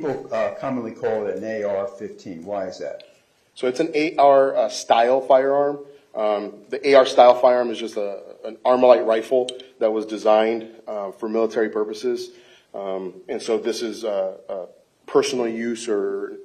people commonly call it an AR-15. Why is that? So it's an AR style firearm. The AR style firearm is just an Armalite rifle that was designed for military purposes. And so this is a personal use or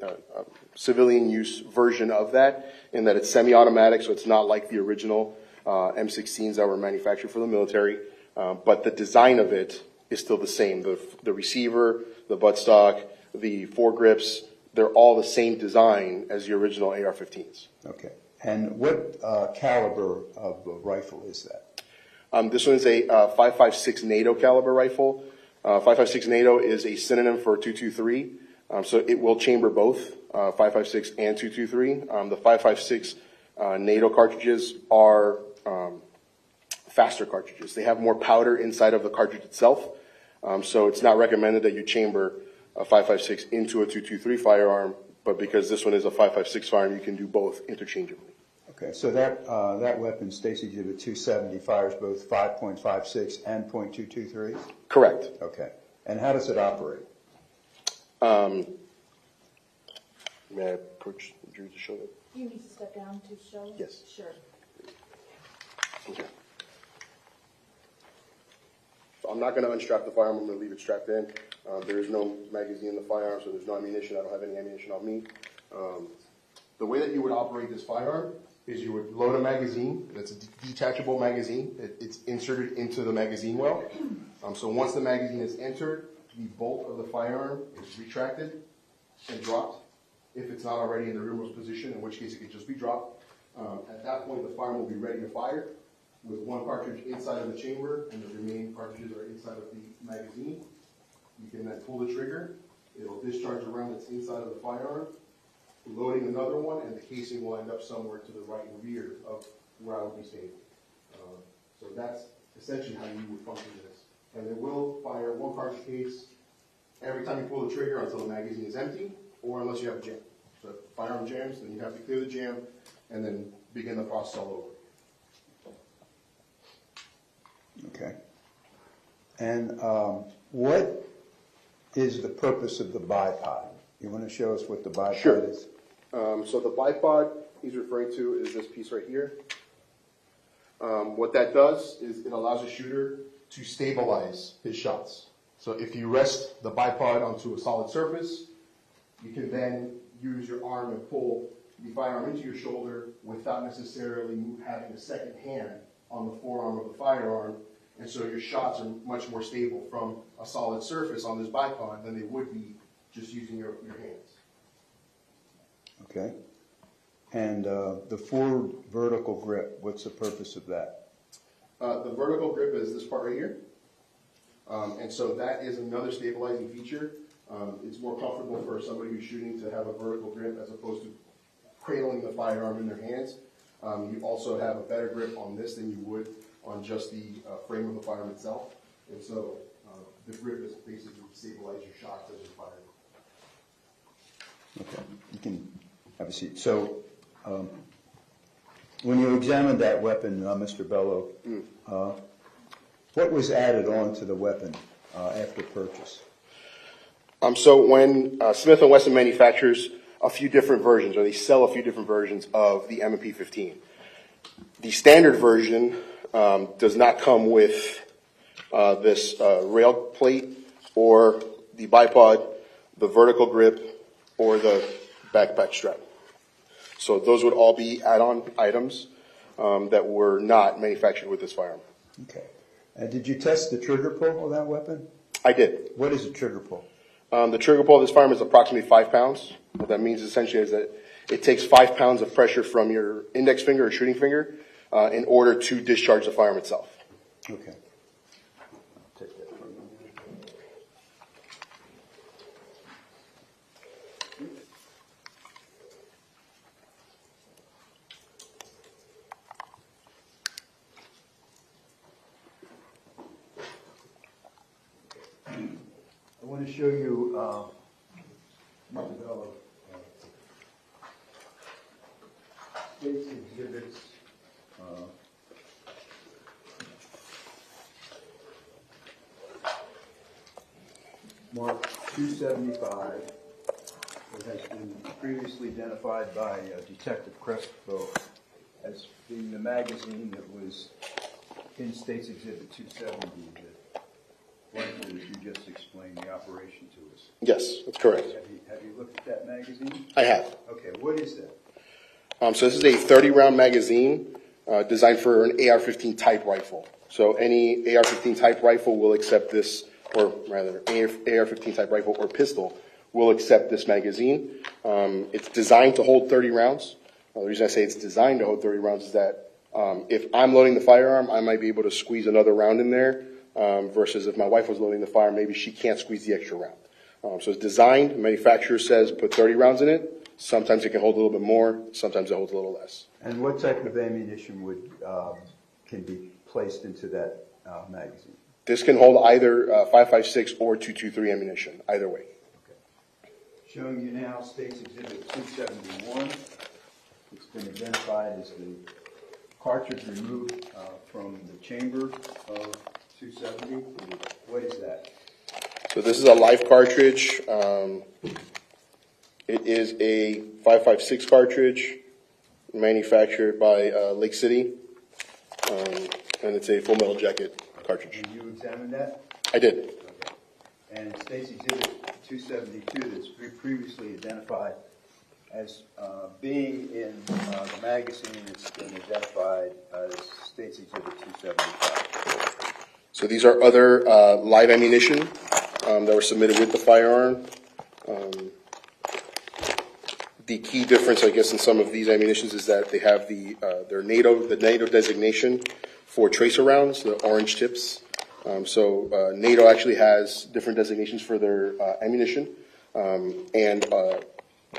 civilian use version of that, in that it's semi-automatic, so it's not like the original M16s that were manufactured for the military. But the design of it is still the same. The receiver, the buttstock, the foregrips, they're all the same design as the original AR-15s. Okay. And what caliber of rifle is that? This one is a 5.56 NATO caliber rifle. 5.56 NATO is a synonym for 223, so it will chamber both 5.56 and 223. The 5.56 NATO cartridges are faster cartridges. They have more powder inside of the cartridge itself, so it's not recommended that you chamber a 5.56 into a 223 firearm, but because this one is a 5.56 firearm, you can do both interchangeably. Okay, so that weapon, States Exhibit 270, fires both 5.56 and .223? Correct. Okay. And how does it operate? May I approach Drew to show that? You need to step down to show? Yes. Sure. Okay. So I'm not going to unstrap the firearm. I'm going to leave it strapped in. There is no magazine in the firearm, so there's no ammunition. I don't have any ammunition on me. The way that you would operate this firearm is you would load a magazine. That's a detachable magazine. It's inserted into the magazine well. So once the magazine is entered, the bolt of the firearm is retracted and dropped. If it's not already in the rearmost position, in which case it can just be dropped. At that point, the firearm will be ready to fire with one cartridge inside of the chamber, and the remaining cartridges are inside of the magazine. You can then pull the trigger. It'll discharge around that's inside of the firearm, loading another one, and the casing will end up somewhere to the right and rear of where I would be standing. So that's essentially how you would function this. And it will fire one cartridge case every time you pull the trigger until the magazine is empty, or unless you have a jam. So if the firearm jams, then you have to clear the jam and then begin the process all over. Okay. And what is the purpose of the bipod? You want to show us what the bipod is? So the bipod he's referring to is this piece right here. What that does is it allows a shooter to stabilize his shots. So if you rest the bipod onto a solid surface, you can then use your arm and pull the firearm into your shoulder without necessarily having a second hand on the forearm of the firearm. And so your shots are much more stable from a solid surface on this bipod than they would be just using your hands. Okay. And the forward vertical grip, what's the purpose of that? The vertical grip is this part right here. And so that is another stabilizing feature. It's more comfortable for somebody who's shooting to have a vertical grip as opposed to cradling the firearm in their hands. You also have a better grip on this than you would on just the frame of the firearm itself. And so the grip is basically to stabilize your shots as you're firing. Okay, you can have a seat. So when you examined that weapon, Mr. Bello, what was added on to the weapon after purchase? So when Smith & Wesson manufactures a few different versions, or they sell a few different versions of the M&P 15, the standard version does not come with this rail plate or the bipod, the vertical grip, or the backpack strap. So those would all be add-on items that were not manufactured with this firearm. Okay. Did you test the trigger pull of that weapon? I did. What is a trigger pull? The trigger pull of this firearm is approximately 5 pounds. What that means essentially is that it takes 5 pounds of pressure from your index finger or shooting finger in order to discharge the firearm itself. Okay. Take that from you. I want to show you Mr. Bello, States Exhibits Mark 275 previously identified by Detective Crespo as being the magazine that was in State's Exhibit 270, the rifle that you just explained the operation to us. Yes, that's correct. Have you looked at that magazine? I have. Okay, what is that? So this is a 30-round magazine designed for an AR-15 type rifle. So any AR-15 type rifle will accept this, or rather, AR-15 type rifle or pistol will accept this magazine. It's designed to hold 30 rounds. The reason I say it's designed to hold 30 rounds is that if I'm loading the firearm, I might be able to squeeze another round in there, versus if my wife was loading the firearm, maybe she can't squeeze the extra round. So it's designed, the manufacturer says put 30 rounds in it. Sometimes it can hold a little bit more, sometimes it holds a little less. And what type of ammunition can be placed into that magazine? This can hold either 5.56 or .223 ammunition, either way. Okay. Showing you now State's Exhibit 271. It's been identified as the cartridge removed from the chamber of 270. What is that? So this is a live cartridge. It is a 5.56 cartridge manufactured by Lake City, and it's a full metal jacket cartridge. And you examined that? I did. Okay. And State's Exhibit 272 that's previously identified as being in the magazine, it's been identified as State's Exhibit 275. So these are other live ammunition that were submitted with the firearm. The key difference, I guess, in some of these ammunitions is that they have the NATO designation for tracer rounds, the orange tips. So NATO actually has different designations for their ammunition, and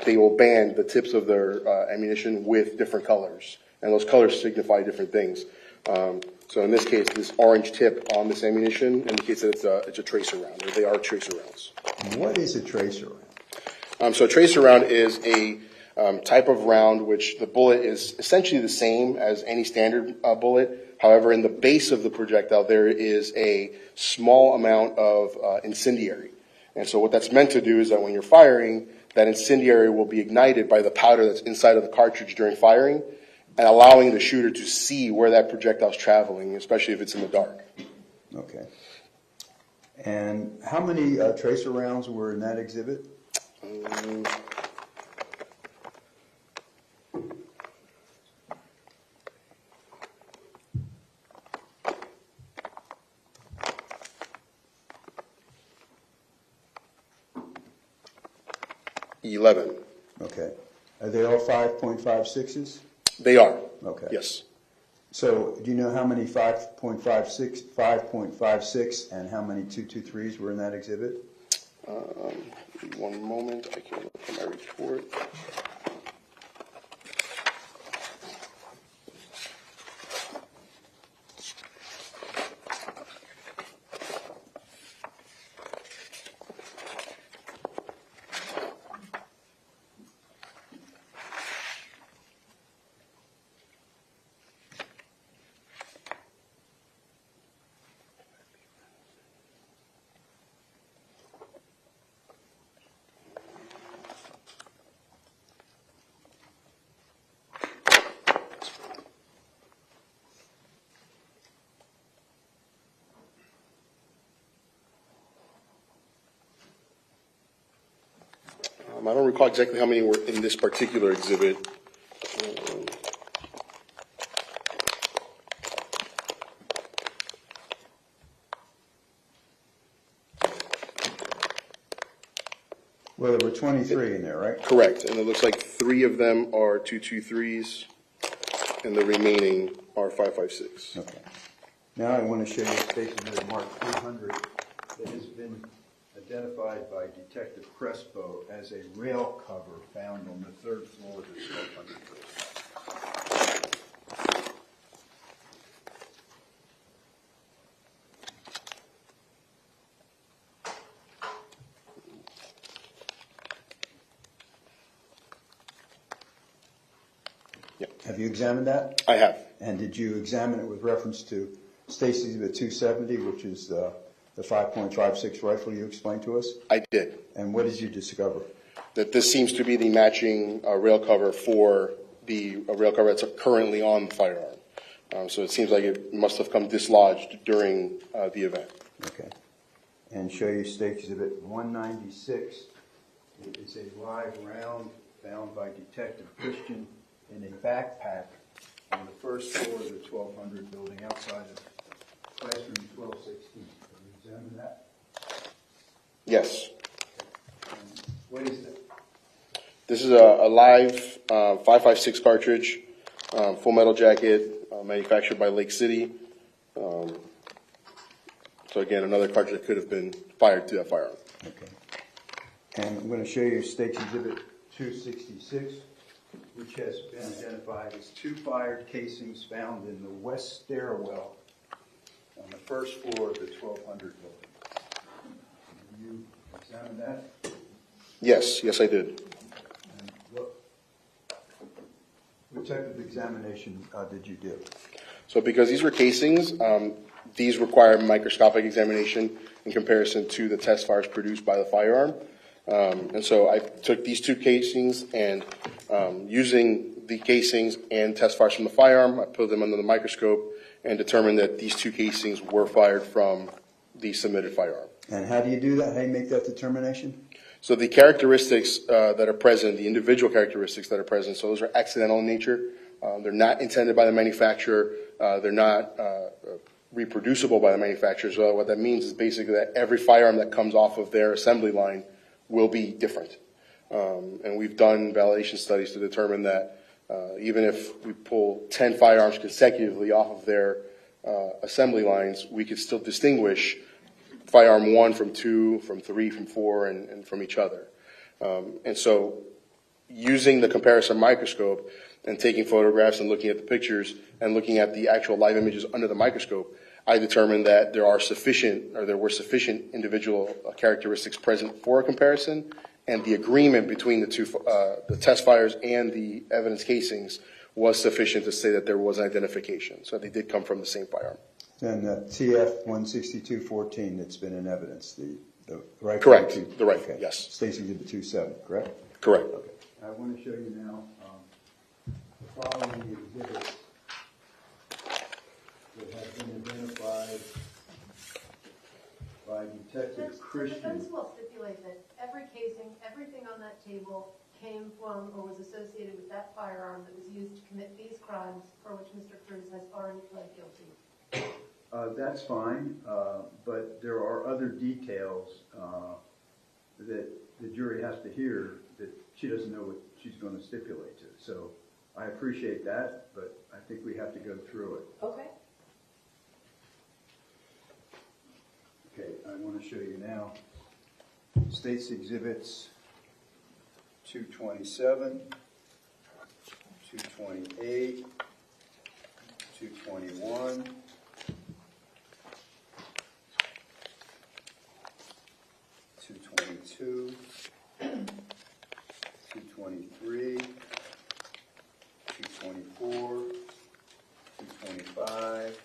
they will band the tips of their ammunition with different colors, and those colors signify different things. So in this case, this orange tip on this ammunition indicates that it's a tracer round, or they are tracer rounds. What is a tracer round? So a tracer round is a type of round which the bullet is essentially the same as any standard bullet. However, in the base of the projectile, there is a small amount of incendiary. And so what that's meant to do is that when you're firing, that incendiary will be ignited by the powder that's inside of the cartridge during firing, and allowing the shooter to see where that projectile is traveling, especially if it's in the dark. Okay. And how many tracer rounds were in that exhibit? 11. Okay. Are they all 5.56s? They are. Okay. Yes. So do you know how many 5.56 and how many 223s were in that exhibit? One moment. I can look at my report. I don't recall exactly how many were in this particular exhibit. Well, there were 23 in there, right? Correct, and it looks like 3 of them are 223s, and the remaining are 5.56. Okay. Now I want to show you a stationery mark 300 that has been identified by Detective Crespo as a rail cover found on the 3rd floor of the 1200 place. Yeah. Have you examined that? I have. And did you examine it with reference to Stacy's Exhibit 270, which is the 5.56 rifle you explained to us? I did. And what did you discover? that this seems to be the matching rail cover for the rail cover that's currently on the firearm. So it seems like it must have come dislodged during the event. Okay. And show you State Exhibit 196. It is a live round found by Detective Christian in a backpack on the first floor of the 1200 building outside of classroom 1216. Can you examine that? Yes. And what is that? This is a live 5.56 cartridge, full metal jacket, manufactured by Lake City. So again, another cartridge that could have been fired to that firearm. Okay. And I'm going to show you State Exhibit 266, which has been identified as 2 fired casings found in the west stairwell on the first floor of the 1200 building. Can you examine that? Yes, I did. And what type of examination did you do? So because these were casings, these require microscopic examination in comparison to the test fires produced by the firearm. And so I took these 2 casings and using the casings and test fires from the firearm, I put them under the microscope and determined that these 2 casings were fired from the submitted firearm. And how do you do that? How do you make that determination? So the characteristics that are present, the individual characteristics that are present, so those are accidental in nature. They're not intended by the manufacturer. They're not reproducible by the manufacturer. So what that means is basically that every firearm that comes off of their assembly line will be different. And we've done validation studies to determine that even if we pull 10 firearms consecutively off of their assembly lines, we could still distinguish firearm 1 from 2, from 3, from 4, and from each other. And so using the comparison microscope and taking photographs and looking at the pictures and looking at the actual live images under the microscope, I determined that there were sufficient individual characteristics present for a comparison, and the agreement between the 2, the test fires and the evidence casings was sufficient to say that there was an identification. So they did come from the same firearm. And TF 16214 that's been in evidence, the rifle. Correct. The rifle, okay. yes. State Exhibit 27, correct? Correct. Okay. I want to show you now the following exhibits that have been identified by Detective The Christian. defense will stipulate that every casing, everything on that table came from or was associated with that firearm that was used to commit these crimes for which Mr. Cruz has already pled guilty. That's fine, but there are other details that the jury has to hear that she doesn't know what she's going to stipulate to. So I appreciate that, but I think we have to go through it. Okay. Okay, I want to show you now State's Exhibits 227, 228, 221, 222, 223, 224, 225,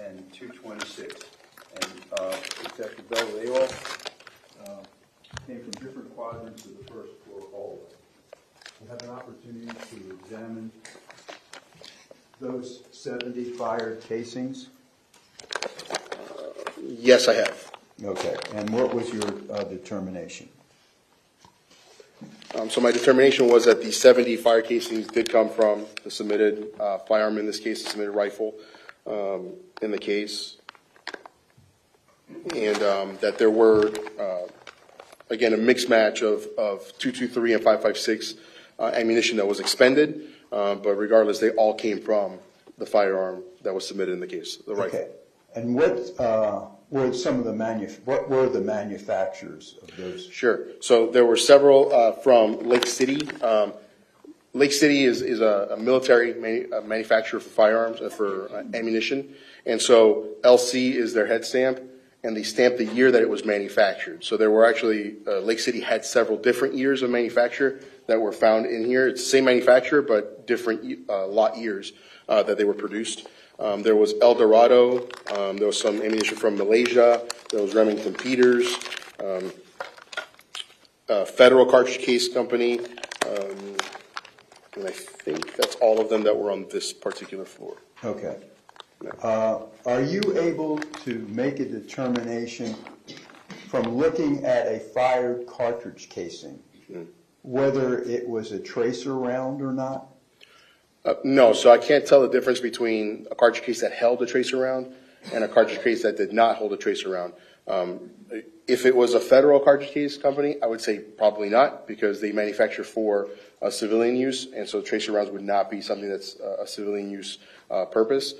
and 226. And Detective Bell, they all came from different quadrants of the first floor hallway. You have an opportunity to examine those 70 fired casings? Yes, I have. Okay, and what was your determination? So my determination was that the 70 fire casings did come from the submitted firearm, in this case, the submitted rifle in the case, and that there were, again, a mixed match of 223 and 5.56 ammunition that was expended, but regardless, they all came from the firearm that was submitted in the case, the rifle. Okay, and what were some of the manufacturers of those? Sure. So there were several from Lake City. Lake City is a military manufacturer for firearms, for ammunition. And so LC is their head stamp, and they stamped the year that it was manufactured. So there were actually, Lake City had several different years of manufacture that were found in here. It's the same manufacturer, but different lot years that they were produced. There was El Dorado. There was some ammunition from Malaysia. There was Remington Peters. Federal Cartridge Case Company, and I think that's all of them that were on this particular floor. Okay. Are you able to make a determination from looking at a fired cartridge casing whether it was a tracer round or not? No, so I can't tell the difference between a cartridge case that held a tracer round and a cartridge case that did not hold a tracer round. If it was a federal cartridge case company, I would say probably not, because they manufacture for civilian use, and so tracer rounds would not be something that's a civilian use purpose.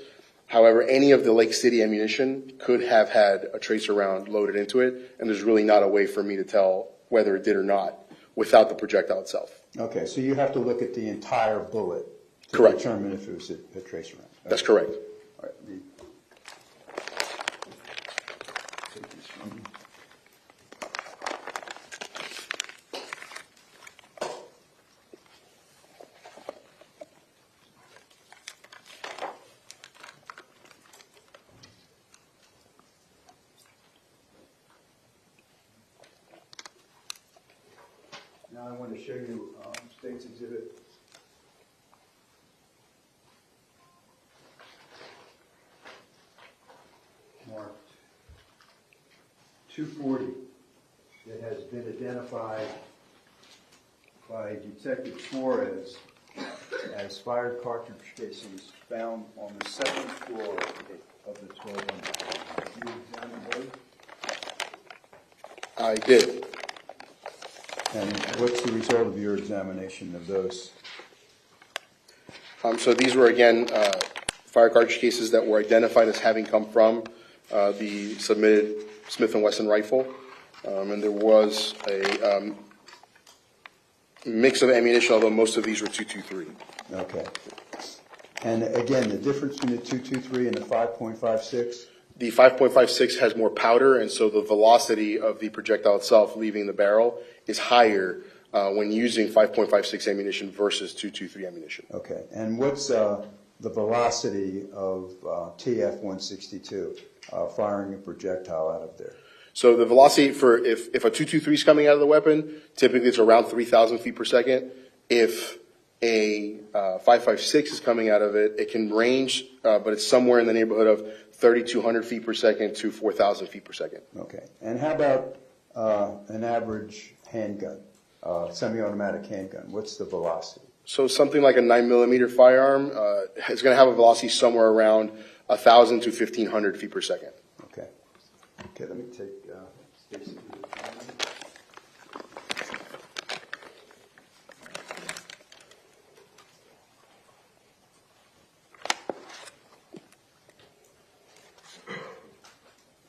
However, any of the Lake City ammunition could have had a tracer round loaded into it, and there's really not a way for me to tell whether it did or not without the projectile itself. Okay, so you have to look at the entire bullet to Correct. determine if it was a tracer round. Okay. That's correct. All right, take this from you. Now I want to show you State's Exhibit marked 240 that has been identified by Detective Flores as fired cartridge casings found on the second floor of the 1200. Did you examine those? I did. And what's the result of your examination of those? So these were, again, fire cartridge cases that were identified as having come from the submitted Smith & Wesson rifle. And there was a mix of ammunition, although most of these were .223. Okay. And again, the difference between the .223 and the 5.56? The 5.56 has more powder, and so the velocity of the projectile itself leaving the barrel is higher when using 5.56 ammunition versus .223 ammunition. Okay. And what's the velocity of TF-162 firing a projectile out of there? So the velocity for if a .223 is coming out of the weapon, typically it's around 3,000 feet per second. If a 5.56 is coming out of it, it can range, but it's somewhere in the neighborhood of 3,200 feet per second to 4,000 feet per second. Okay. And how about an average handgun, semi-automatic handgun? What's the velocity? So something like a 9mm firearm is going to have a velocity somewhere around 1,000 to 1,500 feet per second. Okay. Okay, let me take Stacy.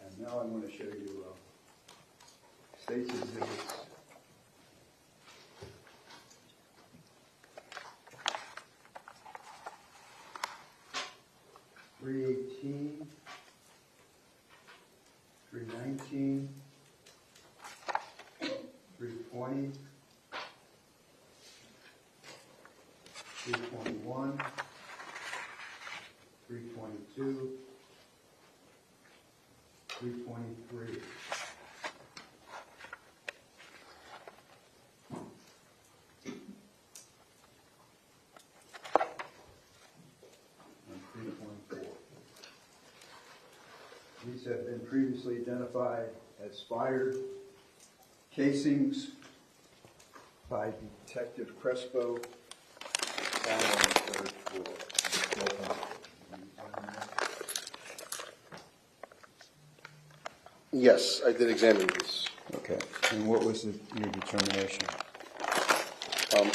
And now I'm going to show you State's exhibits. .318, .319, .320, .321, .322, .323. These have been previously identified as fired casings by Detective Crespo found on the third floor. Yes, I did examine these. Okay. And what was your determination?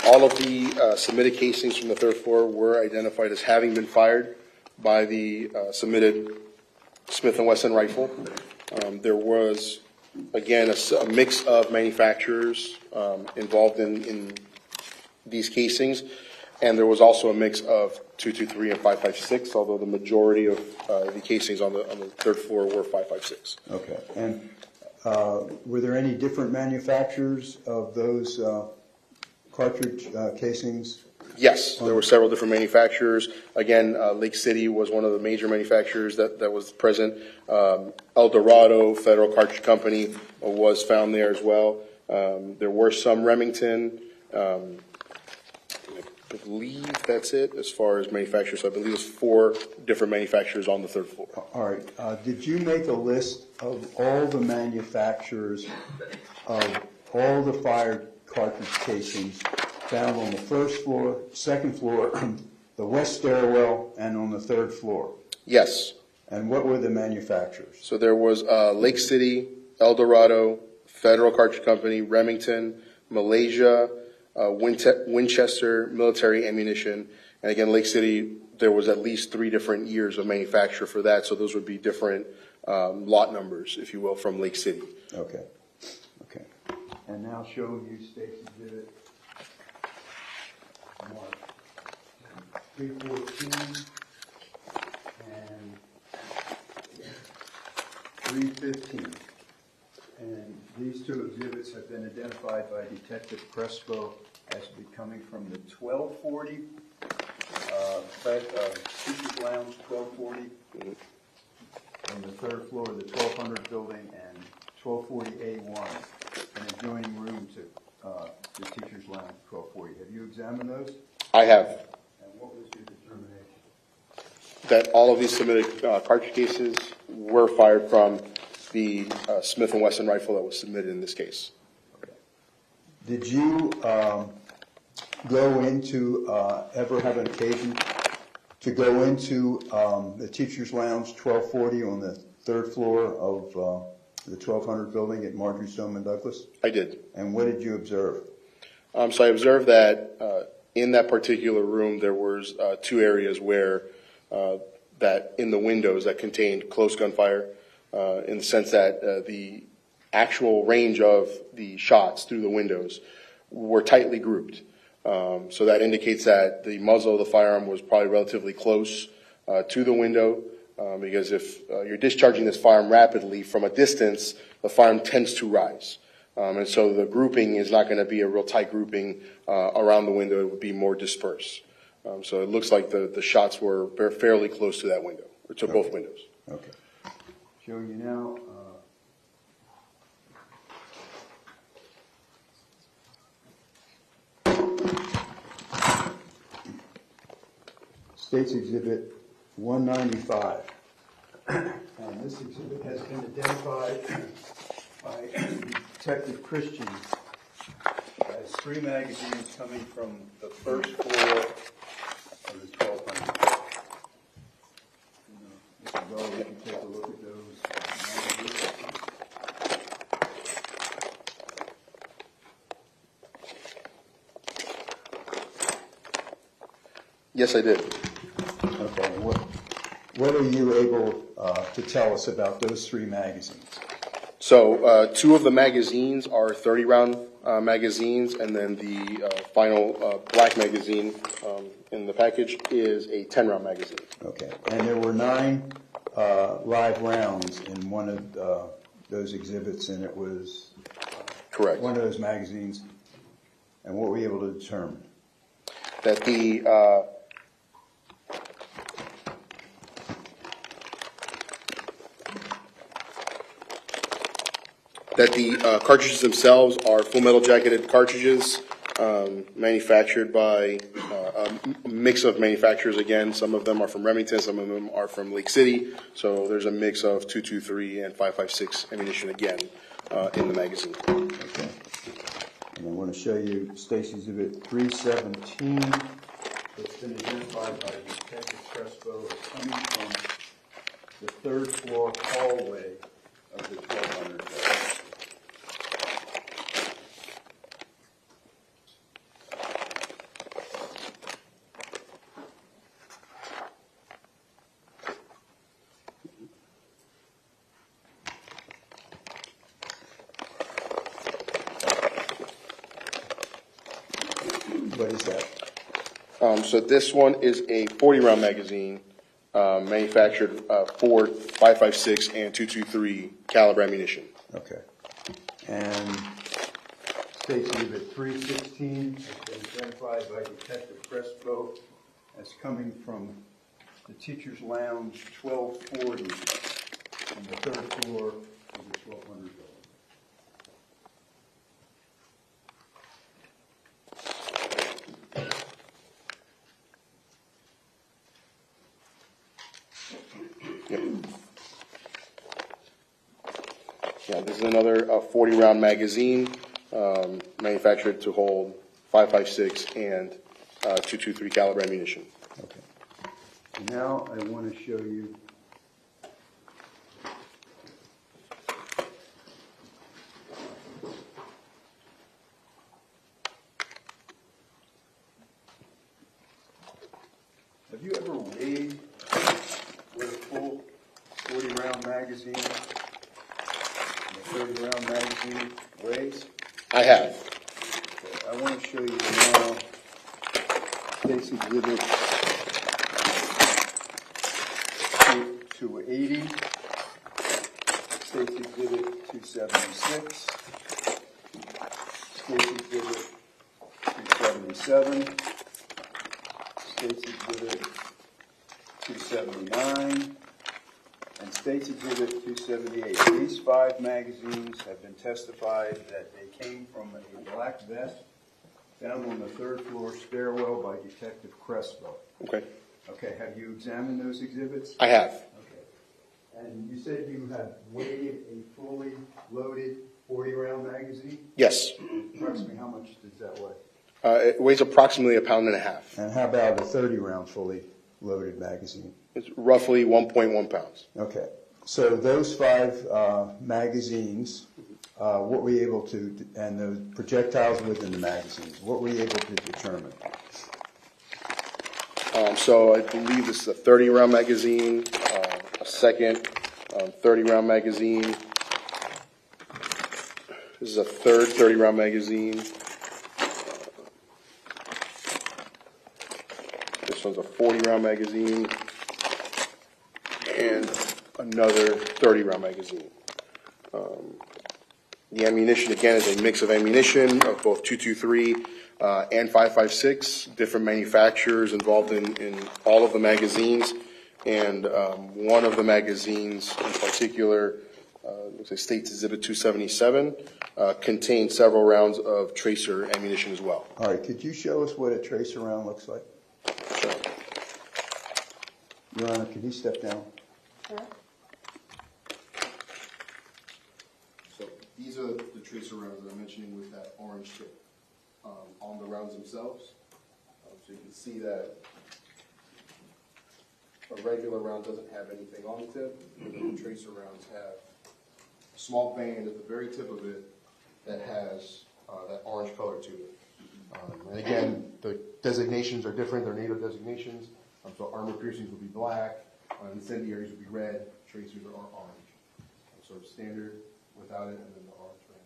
All of the submitted casings from the third floor were identified as having been fired by the submitted Smith & Wesson rifle. There was, again, a mix of manufacturers involved in these casings, and there was also a mix of .223 and 5.56, although the majority of the casings on the third floor were 5.56. Okay. And were there any different manufacturers of those cartridge casings? Yes, there were several different manufacturers. Again, Lake City was one of the major manufacturers that was present. El Dorado Federal Cartridge Company was found there as well. There were some Remington. I believe that's it as far as manufacturers. So I believe it was 4 different manufacturers on the 3rd floor. All right. Did you make a list of all the manufacturers of all the fire cartridge casings found on the 1st floor, 2nd floor, the west stairwell, and on the 3rd floor? Yes. And what were the manufacturers? So there was Lake City, El Dorado, Federal Cartridge Company, Remington, Malaysia, Winchester Military Ammunition, and again, Lake City, there was at least 3 different years of manufacture for that, so those would be different lot numbers, if you will, from Lake City. Okay. Okay. And now showing you State's Exhibit Mark 314 and 315. And these 2 exhibits have been identified by Detective Crespo as coming from the 1240, Teachers Lounge 1240, on the 3rd floor of the 1200 building, and 1240A1, an adjoining room to the Teachers Lounge 1240. Have you examined those? I have. And what was your determination? That all of these submitted cartridge cases were fired from the Smith & Wesson rifle that was submitted in this case. Okay. Did you go into, ever have an occasion to go into the Teachers Lounge 1240 on the 3rd floor of the 1200 building at Marjory, Stoneman, Douglas? I did. And what did you observe? So I observed that in that particular room there was 2 areas where that in the windows that contained close gunfire, in the sense that the actual range of the shots through the windows were tightly grouped. So that indicates that the muzzle of the firearm was probably relatively close to the window, because if you're discharging this firearm rapidly from a distance, the firearm tends to rise. And so the grouping is not going to be a real tight grouping around the window. It would be more dispersed. So it looks like the shots were fairly close to that window, or to both windows. Okay. Showing you now. State's Exhibit 195. And this exhibit has been identified by Detective Christian as 3 magazines coming from the 1st floor of the 1200. Mr. Bell, you can take a look at those. Yes, I did. Okay. What are you able to tell us about those 3 magazines? So 2 of the magazines are 30-round magazines, and then the final black magazine in the package is a 10-round magazine. Okay. And there were 9 live rounds in one of those exhibits, and it was Correct. one of those magazines. And what were you able to determine? That the cartridges themselves are full metal jacketed cartridges, manufactured by a mix of manufacturers. Again, some of them are from Remington, some of them are from Lake City. So there's a mix of 223 and 5.56 ammunition again in the magazine. Okay. And I want to show you State's Exhibit 317. It's been identified by Detective Crespo as coming from the 3rd floor hallway of the 1200 building. What is that? So this one is a 40-round magazine, manufactured for 5.56 and 223 caliber ammunition. Okay. And State's Exhibit 316 has been identified by Detective Crespo as coming from the Teachers Lounge 1240 on the 3rd floor of the 1200 building. This is another 40-round magazine manufactured to hold .556 and .223 caliber ammunition. Okay. And now I want to show you have you ever weighed what a full 40-round magazine and a 30-round magazine weighs? I have. I want to show you now State's Exhibit 280, State's Exhibit 276, State's Exhibit 277, State's Exhibit 279, and State's Exhibit 278. These 5 magazines have been testified that they came from a black vest found on the 3rd floor stairwell by Detective Crespo. Okay. Okay, have you examined those exhibits? I have. Okay. And you said you have weighed a fully loaded 40-round magazine? Yes. Approximately how much does that weigh? It weighs approximately 1.5 pounds. And how about a 30-round fully loaded magazine? It's roughly 1.1 pounds. Okay. So those 5 magazines, what were you able to, and the projectiles within the magazines, what were you able to determine? So I believe this is a 30-round magazine, a second 30-round magazine. This is a third 30-round magazine. This one's a 40-round magazine. And another 30-round magazine. The ammunition, again, is a mix of ammunition of both .223 and .556, different manufacturers involved in all of the magazines. And one of the magazines in particular, looks like State's Exhibit 277, contains several rounds of tracer ammunition as well. All right, could you show us what a tracer round looks like? Sure. Your Honor, could you step down? Sure. So these are the tracer rounds that I'm mentioning with that orange tip on the rounds themselves. So you can see that a regular round doesn't have anything on the tip, but the tracer rounds have a small band at the very tip of it that has that orange color to it. And again, the designations are different. They're NATO designations. So armor piercings will be black, incendiaries will be red, tracers are orange. So standard without it, and then the orange band.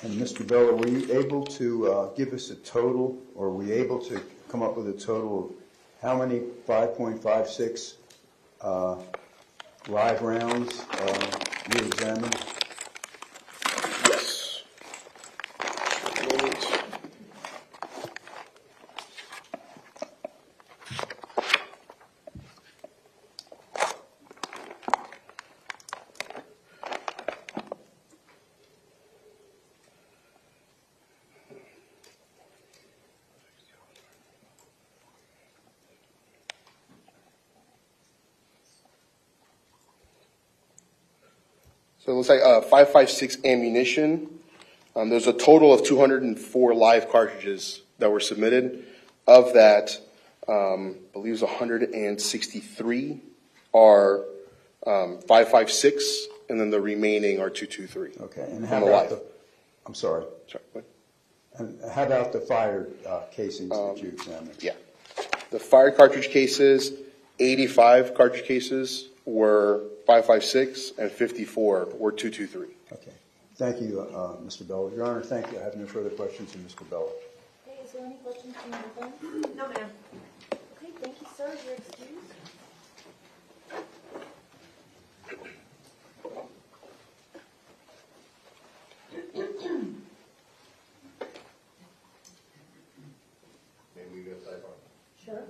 And Mr. Bella, were you able to give us a total, or were you able to come up with a total of how many 5.56 live rounds you examined? Yes. So it looks like 5.56 ammunition. There's a total of 204 live cartridges that were submitted. Of that, I believe 163 are 5.56, and then the remaining are 223. Okay, and On how the about live. I'm sorry. Sorry, what? And how about the fired casings that you examined? Yeah. The fired cartridge cases, 85 cartridge cases were 5.56, and 54 were 223. Okay. Thank you, Mr. Bella. Your Honor, thank you. I have no further questions from Mr. Bella. Okay, is there any questions from the defense? No, ma'am. Okay, thank you, sir. You're excused. Sure.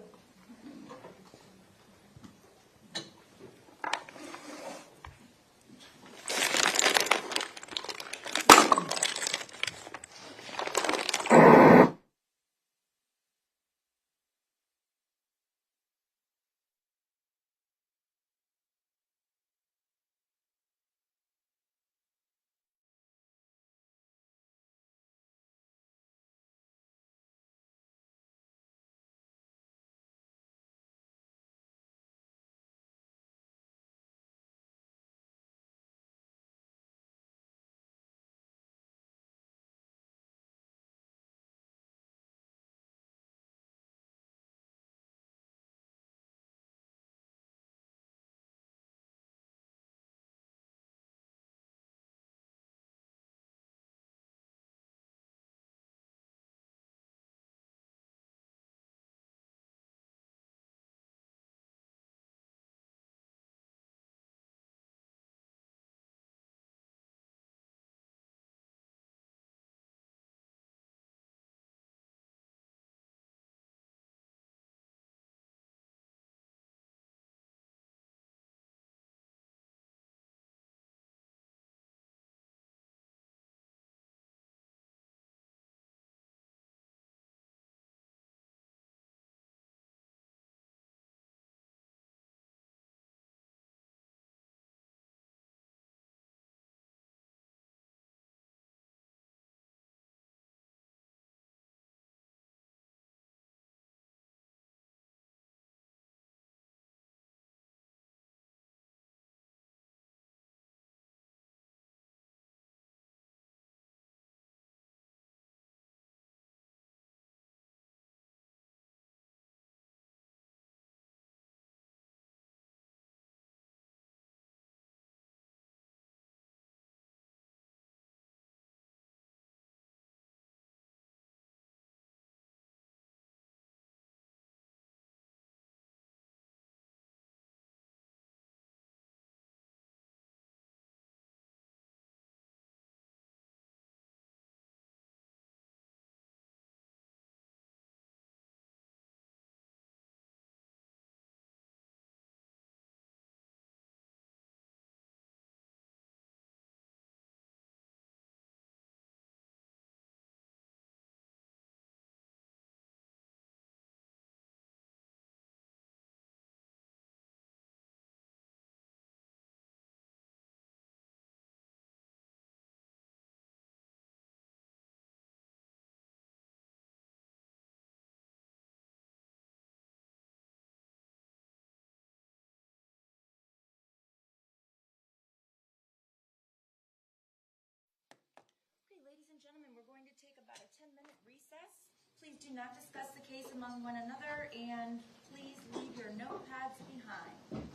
Okay, ladies and gentlemen, we're going to take about a 10-minute recess. Please do not discuss the case among one another, and please leave your notepads behind.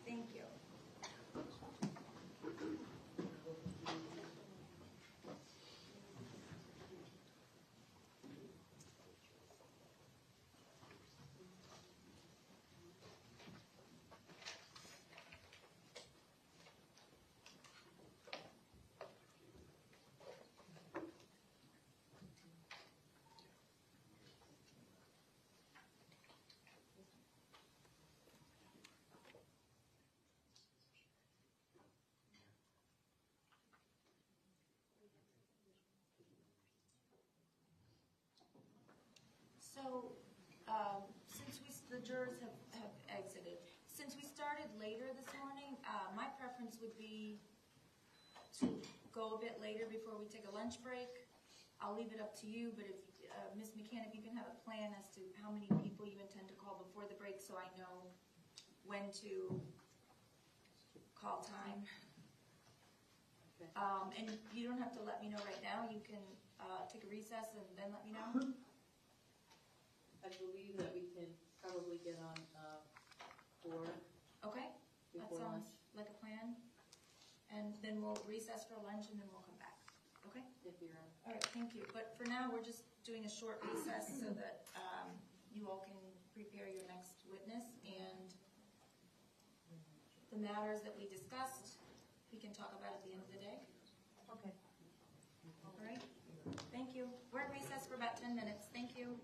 Thank you. So, the jurors have exited, since we started later this morning, my preference would be to go a bit later before we take a lunch break. I'll leave it up to you, but if, Ms. McCann, if you can have a plan as to how many people you intend to call before the break so I know when to call time. Okay. And you don't have to let me know right now. You can take a recess and then let me know. I believe that we can probably get on 4 Okay, that before lunch, sounds like a plan. And then we'll recess for lunch and then we'll come back. Okay? if you're All right, thank you. But for now, we're just doing a short recess so that you all can prepare your next witness. And the matters that we discussed, we can talk about at the end of the day. okay. All right? Thank you. We're at recess for about 10 minutes. Thank you.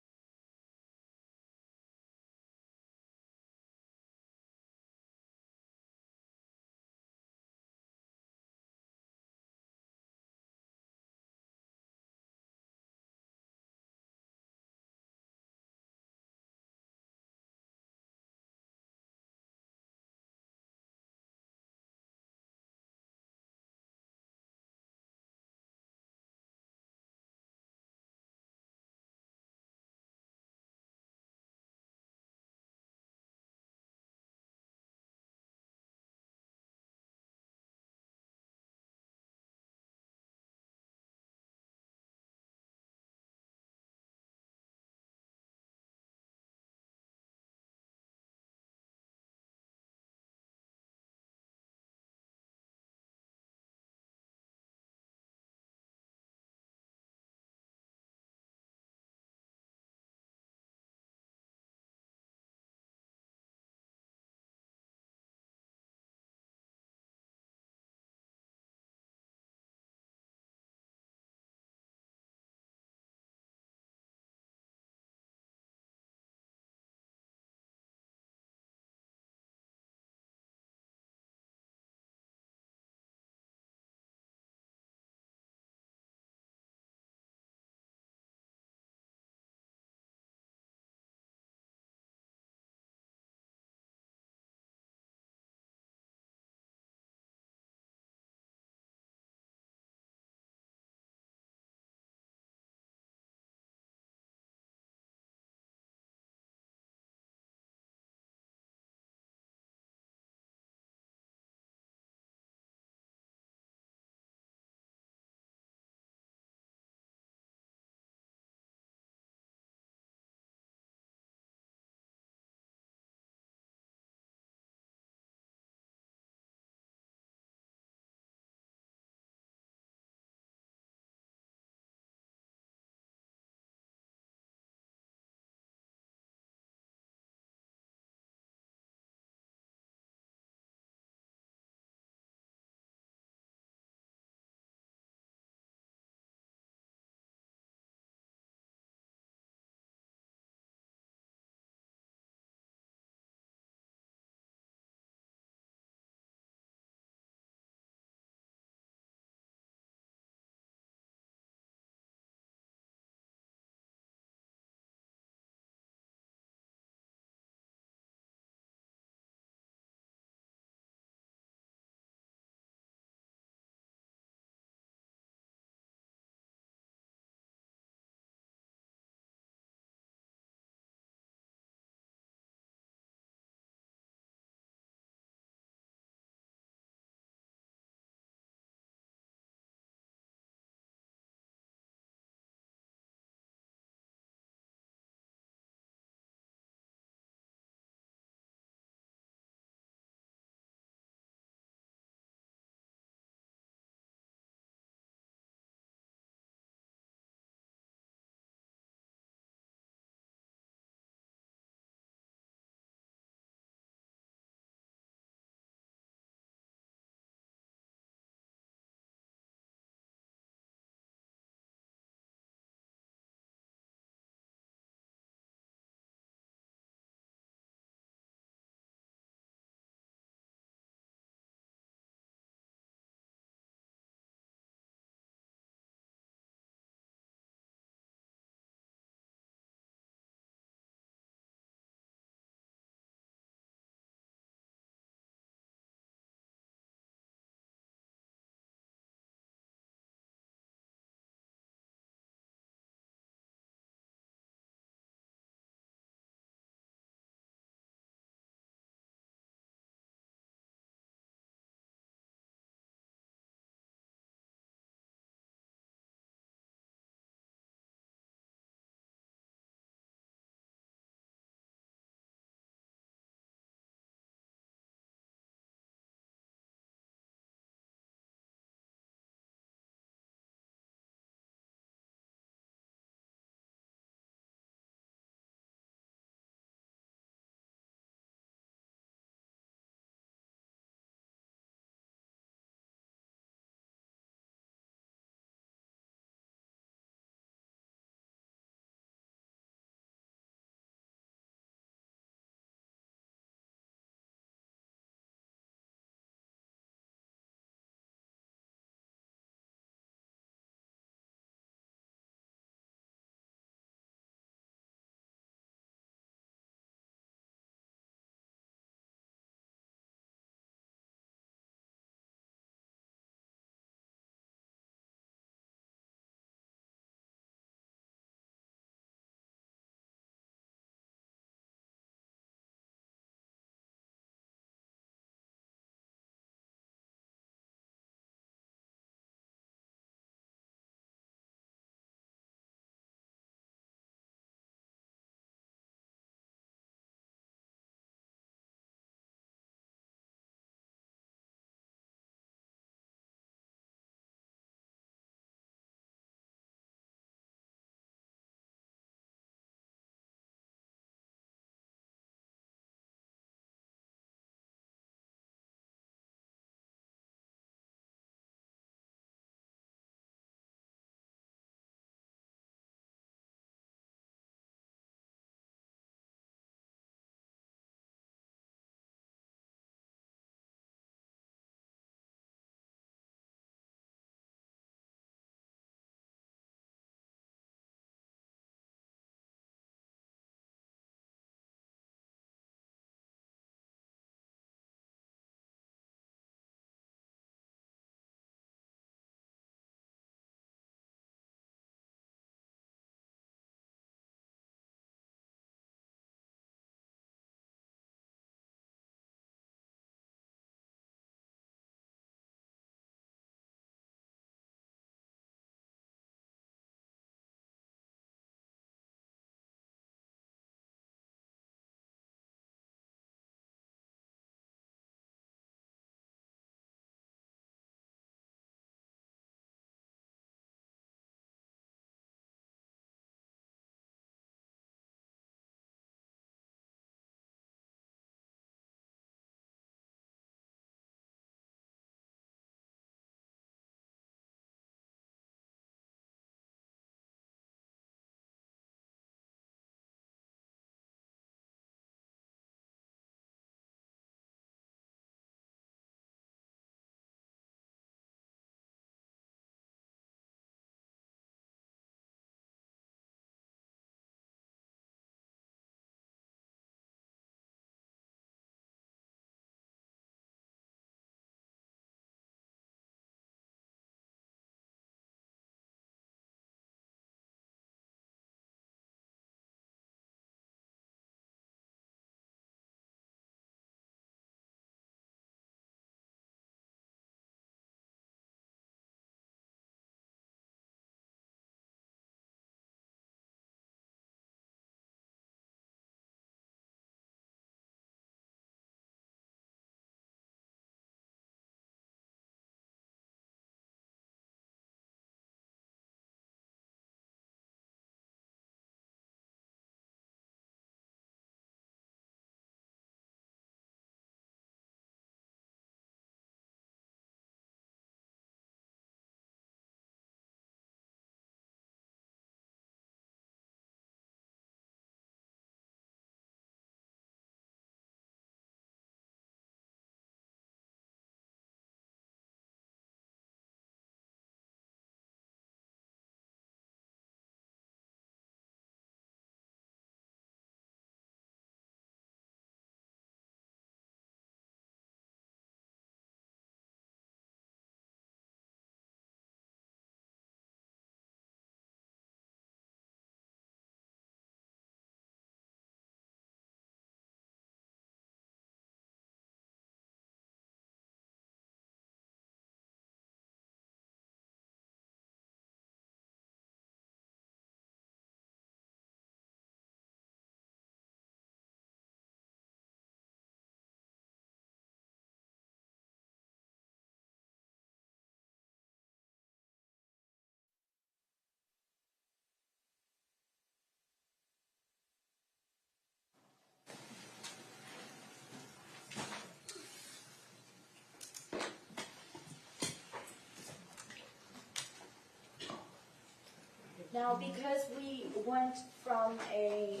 Now, because we went from a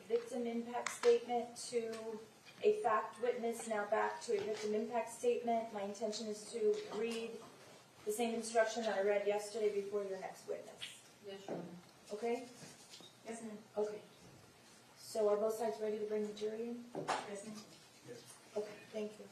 victim impact statement to a fact witness, now back to a victim impact statement, my intention is to read the same instruction that I read yesterday before your next witness. Yes, Your Honor. Okay? Yes, ma'am. Okay. So are both sides ready to bring the jury in? Yes, ma'am. Okay, thank you.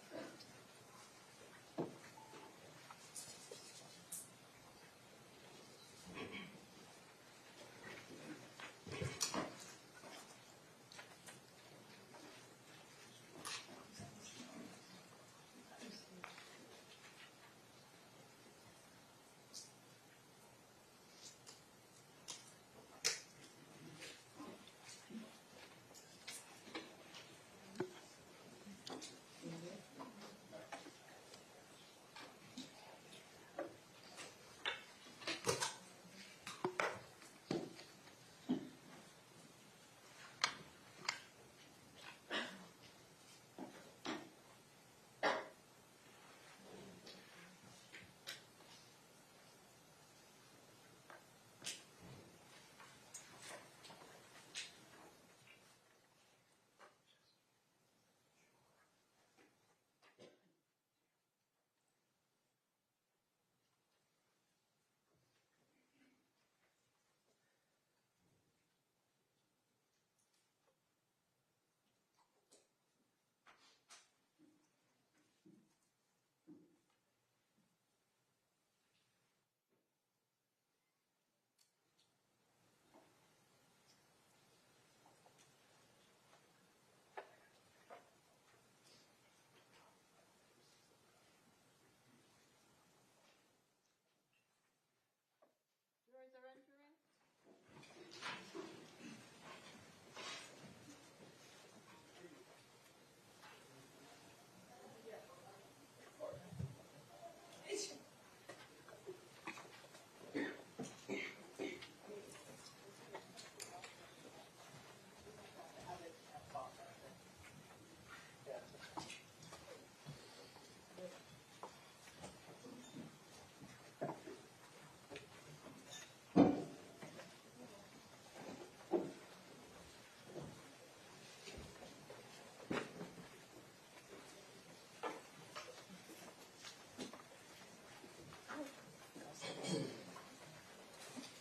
Jurors are entering.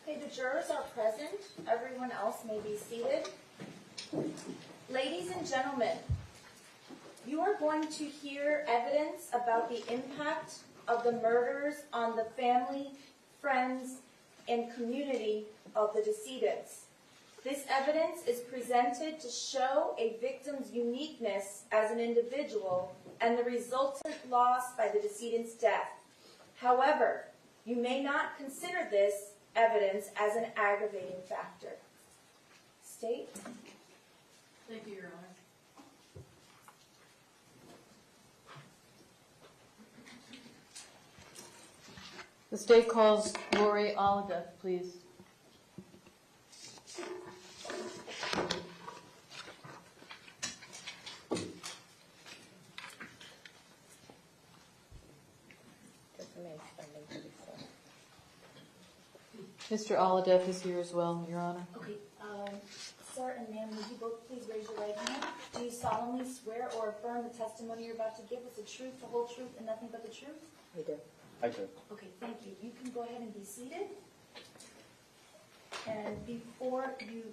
Okay, the jurors are present. Everyone else may be seated. Ladies and gentlemen, you are going to hear evidence about the impact of the murders on the family, friends, and community of the decedents. This evidence is presented to show a victim's uniqueness as an individual and the resultant loss by the decedent's death. However, you may not consider this evidence as an aggravating factor. State. Thank you, Your Honor. The state calls Lori Alhadeff, please. Mr. Alhadeff is here as well, Your Honor. Okay, sir and ma'am, would you both please raise your right hand? Do you solemnly swear or affirm the testimony you're about to give is the truth, the whole truth, and nothing but the truth? I do. I do. Okay, thank you. You can go ahead and be seated. And before you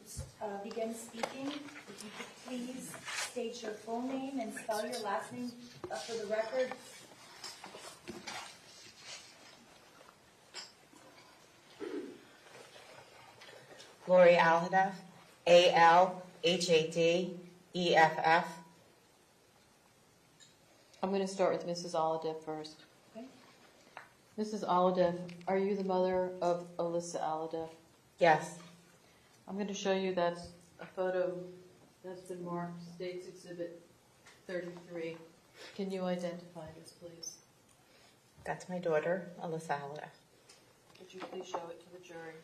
begin speaking, if you could please state your full name and spell your last name for the record. Lori Alhadeff, Alhadeff. I'm going to start with Mrs. Alhadeff first. Okay. Mrs. Alhadeff, are you the mother of Alyssa Alhadeff? Yes. I'm going to show you that's a photo that's been marked State's Exhibit 33. Can you identify this, please? That's my daughter, Alyssa Alhadeff. Would you please show it to the jury?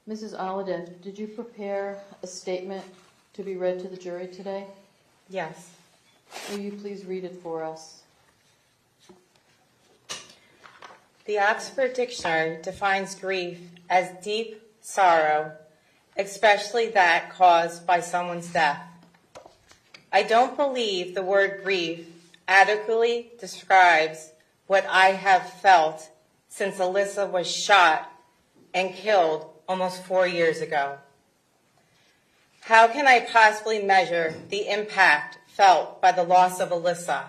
Mrs. Alhadeff, did you prepare a statement to be read to the jury today? Yes. Will you please read it for us? The Oxford Dictionary defines grief as deep sorrow, especially that caused by someone's death. I don't believe the word grief adequately describes what I have felt since Alyssa was shot and killed almost 4 years ago. How can I possibly measure the impact felt by the loss of Alyssa?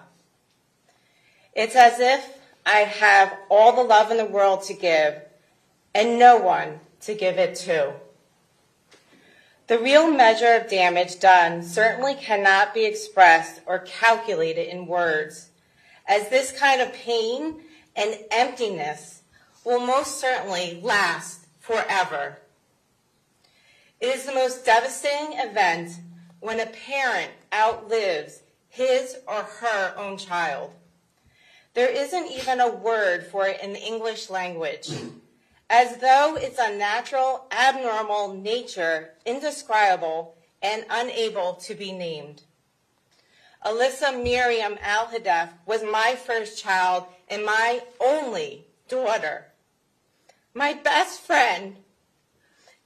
It's as if I have all the love in the world to give and no one to give it to. The real measure of damage done certainly cannot be expressed or calculated in words, as this kind of pain and emptiness will most certainly last forever. It is the most devastating event when a parent outlives his or her own child. There isn't even a word for it in the English language, as though its unnatural, abnormal nature, indescribable, and unable to be named. Alyssa Miriam Alhadeff was my first child and my only daughter. My best friend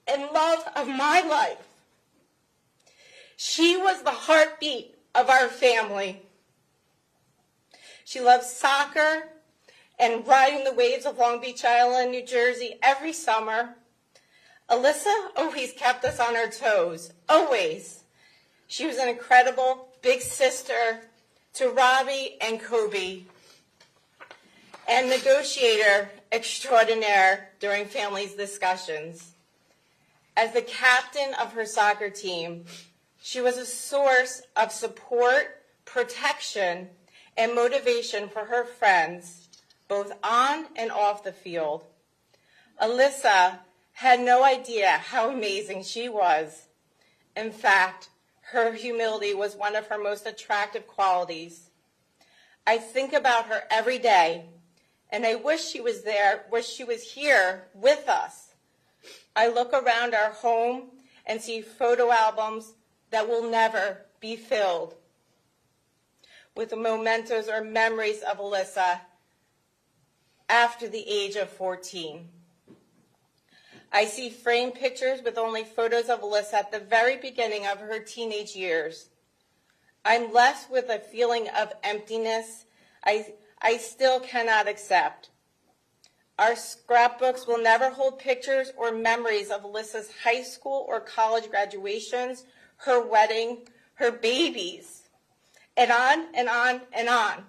and love of my life. She was the heartbeat of our family. She loved soccer and riding the waves of Long Beach Island, New Jersey every summer. Alyssa always kept us on our toes, always. She was an incredible big sister to Robbie and Kobe, and negotiator extraordinaire during families' discussions. As the captain of her soccer team, she was a source of support, protection, and motivation for her friends, both on and off the field. Alyssa had no idea how amazing she was. In fact, her humility was one of her most attractive qualities. I think about her every day, and I wish she was there, wish she was here with us. I look around our home and see photo albums that will never be filled with the mementos or memories of Alyssa after the age of 14. I see framed pictures with only photos of Alyssa at the very beginning of her teenage years. I'm left with a feeling of emptiness I still cannot accept. Our scrapbooks will never hold pictures or memories of Alyssa's high school or college graduations, her wedding, her babies, and on and on and on.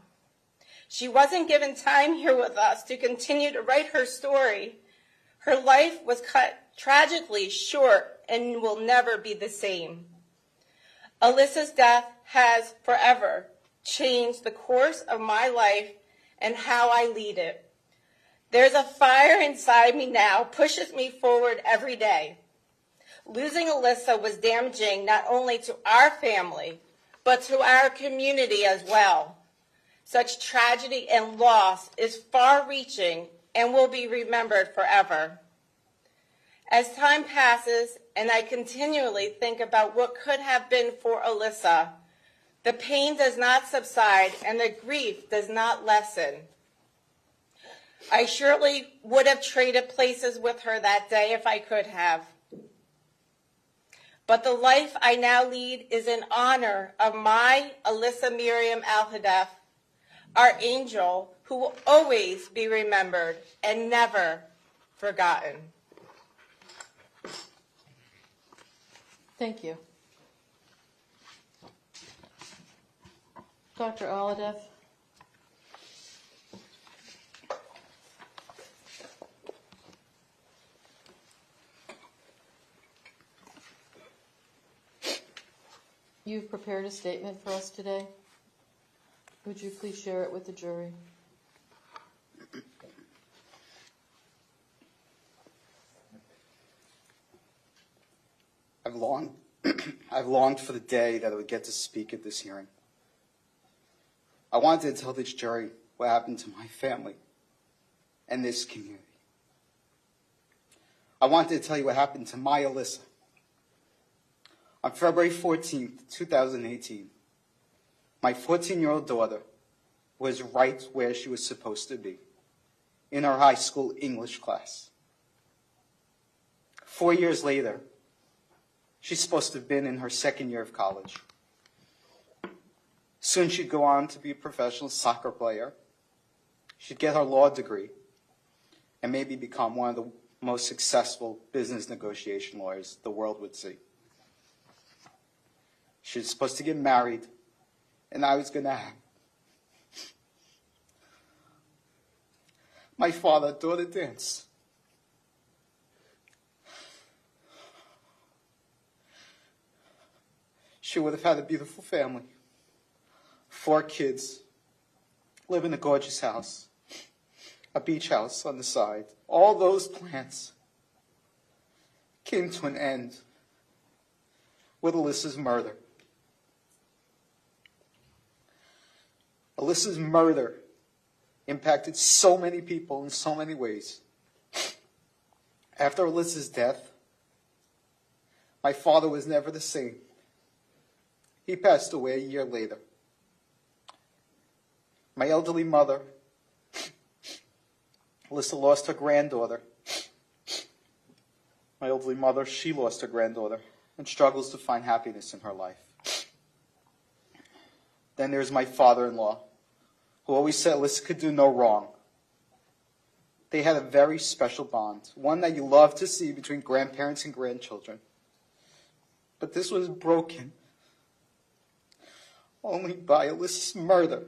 She wasn't given time here with us to continue to write her story. Her life was cut tragically short and will never be the same. Alyssa's death has forever changed the course of my life and how I lead it. There's a fire inside me now, pushes me forward every day. Losing Alyssa was damaging not only to our family, but to our community as well. Such tragedy and loss is far-reaching and will be remembered forever. As time passes and I continually think about what could have been for Alyssa, the pain does not subside and the grief does not lessen. I surely would have traded places with her that day if I could have. But the life I now lead is in honor of my Alyssa Miriam Alhadeff, our angel who will always be remembered and never forgotten. Thank you. Dr. Alhadeff. You've prepared a statement for us today. Would you please share it with the jury? I've longed for the day that I would get to speak at this hearing. I wanted to tell this jury what happened to my family and this community. I wanted to tell you what happened to my Alyssa. On February 14th, 2018, my 14-year-old daughter was right where she was supposed to be, in her high school English class. 4 years later, she's supposed to have been in her second year of college. Soon she'd go on to be a professional soccer player. She'd get her law degree and maybe become one of the most successful business negotiation lawyers the world would see. She was supposed to get married, and I was going to have my father-daughter dance. She would have had a beautiful family, 4 kids, live in a gorgeous house, a beach house on the side. All those plans came to an end with Alyssa's murder. Alyssa's murder impacted so many people in so many ways. After Alyssa's death, my father was never the same. He passed away a year later. My elderly mother, Alyssa, lost her granddaughter. My elderly mother, she lost her granddaughter and struggles to find happiness in her life. Then there's my father-in-law, who always said Alyssa could do no wrong. They had a very special bond, one that you love to see between grandparents and grandchildren. But this was broken only by Alyssa's murder.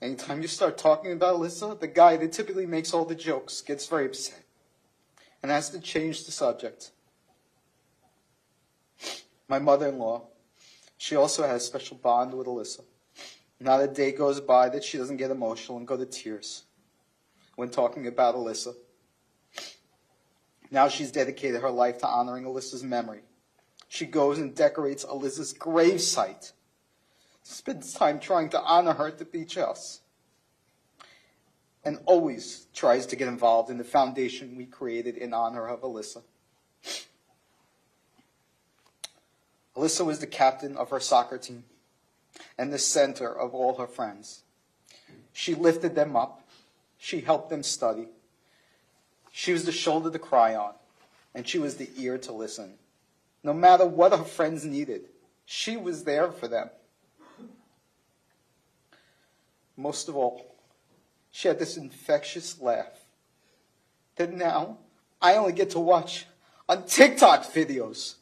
Anytime you start talking about Alyssa, the guy that typically makes all the jokes gets very upset and has to change the subject. My mother-in-law, she also has a special bond with Alyssa. Not a day goes by that she doesn't get emotional and go to tears when talking about Alyssa. Now she's dedicated her life to honoring Alyssa's memory. She goes and decorates Alyssa's gravesite, spends time trying to honor her at the beach house, and always tries to get involved in the foundation we created in honor of Alyssa. Alyssa was the captain of her soccer team and the center of all her friends. She lifted them up. She helped them study. She was the shoulder to cry on, and she was the ear to listen. No matter what her friends needed, she was there for them. Most of all, she had this infectious laugh that now I only get to watch on TikTok videos.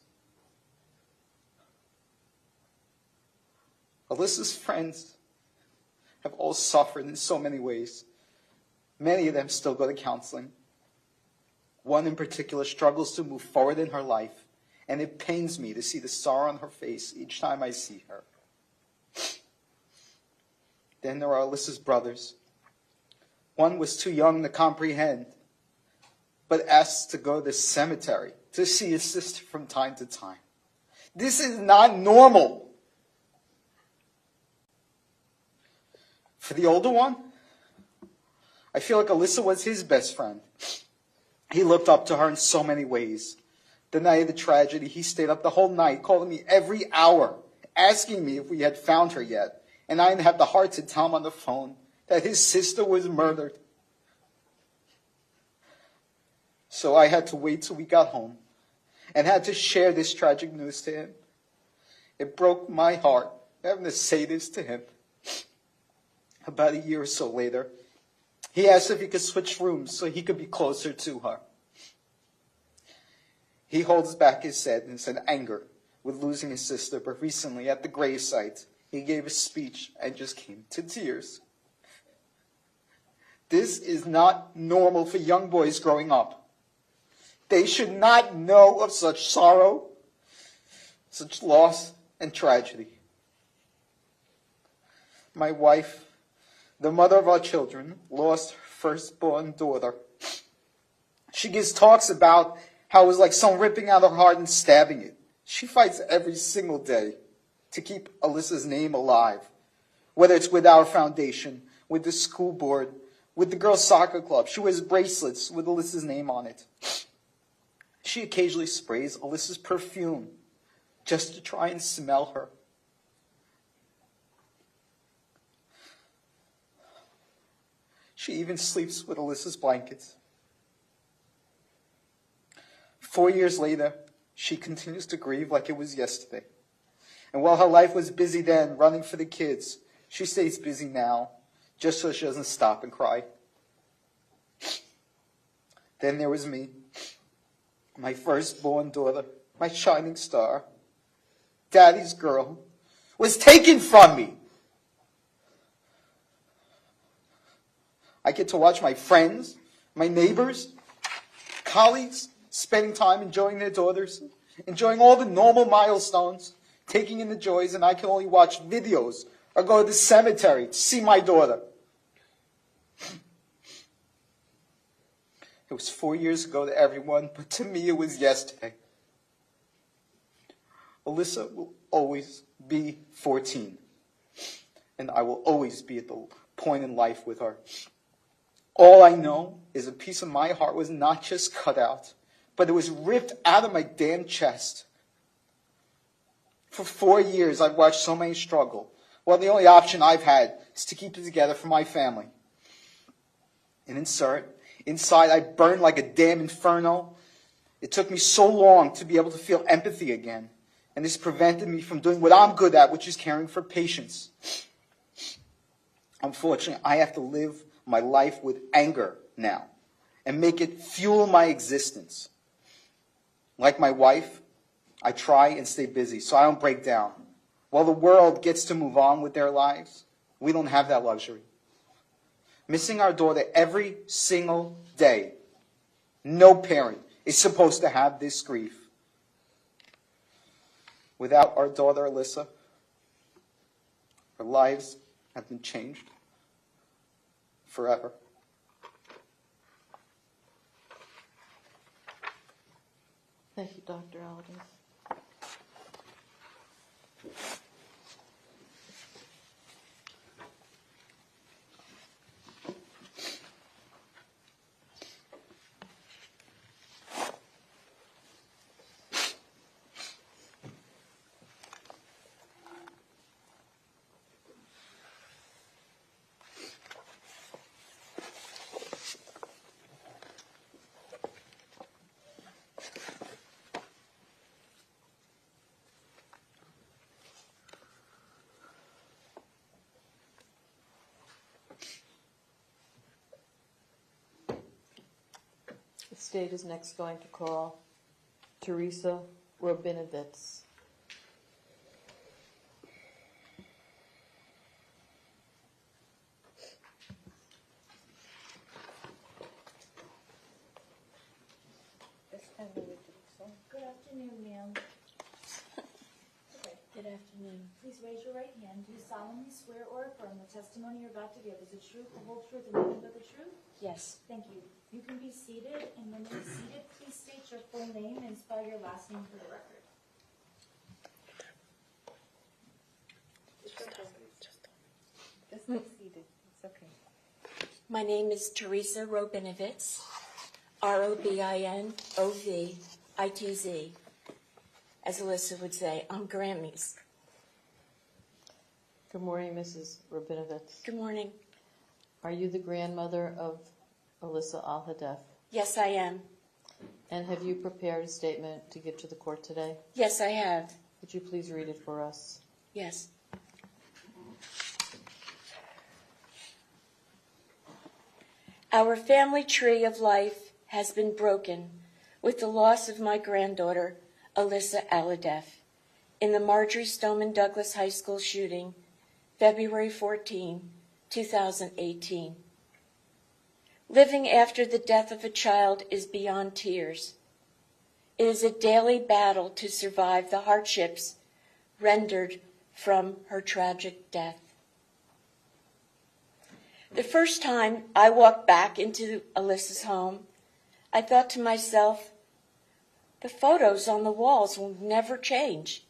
Alyssa's friends have all suffered in so many ways. Many of them still go to counseling. One in particular struggles to move forward in her life, and it pains me to see the sorrow on her face each time I see her. Then there are Alyssa's brothers. One was too young to comprehend, but asked to go to the cemetery to see his sister from time to time. This is not normal. For the older one, I feel like Alyssa was his best friend. He looked up to her in so many ways. The night of the tragedy, he stayed up the whole night, calling me every hour, asking me if we had found her yet. And I didn't have the heart to tell him on the phone that his sister was murdered. So I had to wait till we got home and had to share this tragic news to him. It broke my heart having to say this to him. About a year or so later, he asked if he could switch rooms so he could be closer to her. He holds back his sadness and anger with losing his sister, but recently at the gravesite, he gave a speech and just came to tears. This is not normal for young boys growing up. They should not know of such sorrow, such loss and tragedy. My wife, the mother of our children, lost her firstborn daughter. She gives talks about how it was like someone ripping out her heart and stabbing it. She fights every single day to keep Alyssa's name alive, whether it's with our foundation, with the school board, with the girls' soccer club. She wears bracelets with Alyssa's name on it. She occasionally sprays Alyssa's perfume just to try and smell her. She even sleeps with Alyssa's blankets. 4 years later, she continues to grieve like it was yesterday. And while her life was busy then, running for the kids, she stays busy now, just so she doesn't stop and cry. Then there was me, my firstborn daughter, my shining star, Daddy's girl, was taken from me. I get to watch my friends, my neighbors, colleagues, spending time enjoying their daughters, enjoying all the normal milestones, taking in the joys, and I can only watch videos or go to the cemetery to see my daughter. It was 4 years ago to everyone, but to me it was yesterday. Alyssa will always be 14, and I will always be at the point in life with her. All I know is a piece of my heart was not just cut out, but it was ripped out of my damn chest. For 4 years, I've watched so many struggle. Well, the only option I've had is to keep it together for my family. And inside, I burned like a damn inferno. It took me so long to be able to feel empathy again. And this prevented me from doing what I'm good at, which is caring for patients. Unfortunately, I have to live my life with anger now and make it fuel my existence. Like my wife, I try and stay busy so I don't break down. While the world gets to move on with their lives, we don't have that luxury. Missing our daughter every single day. No parent is supposed to have this grief. Without our daughter, Alyssa, our lives have been changed forever. Thank you, Dr. Alhadeff. The state is next going to call Teresa Robinovitz. Good afternoon, ma'am. Okay, good afternoon. Please raise your right hand. Do you solemnly swear or affirm the testimony you're about to give is the truth, the whole truth, and nothing but the truth? Yes. Thank you. You can be seated, and when you're seated, please state your full name and spell your last name for the record. Just be seated. It's okay. My name is Teresa Robinovitz, Robinovitz, as Alyssa would say, on Grammys. Good morning, Mrs. Robinovitz. Good morning. Are you the grandmother of Alyssa Alhadeff? Yes, I am. And have you prepared a statement to give to the court today? Yes, I have. Would you please read it for us? Yes. Our family tree of life has been broken with the loss of my granddaughter, Alyssa Alhadeff, in the Marjory Stoneman Douglas High School shooting, February 14, 2018. Living after the death of a child is beyond tears. It is a daily battle to survive the hardships rendered from her tragic death. The first time I walked back into Alyssa's home, I thought to myself, the photos on the walls will never change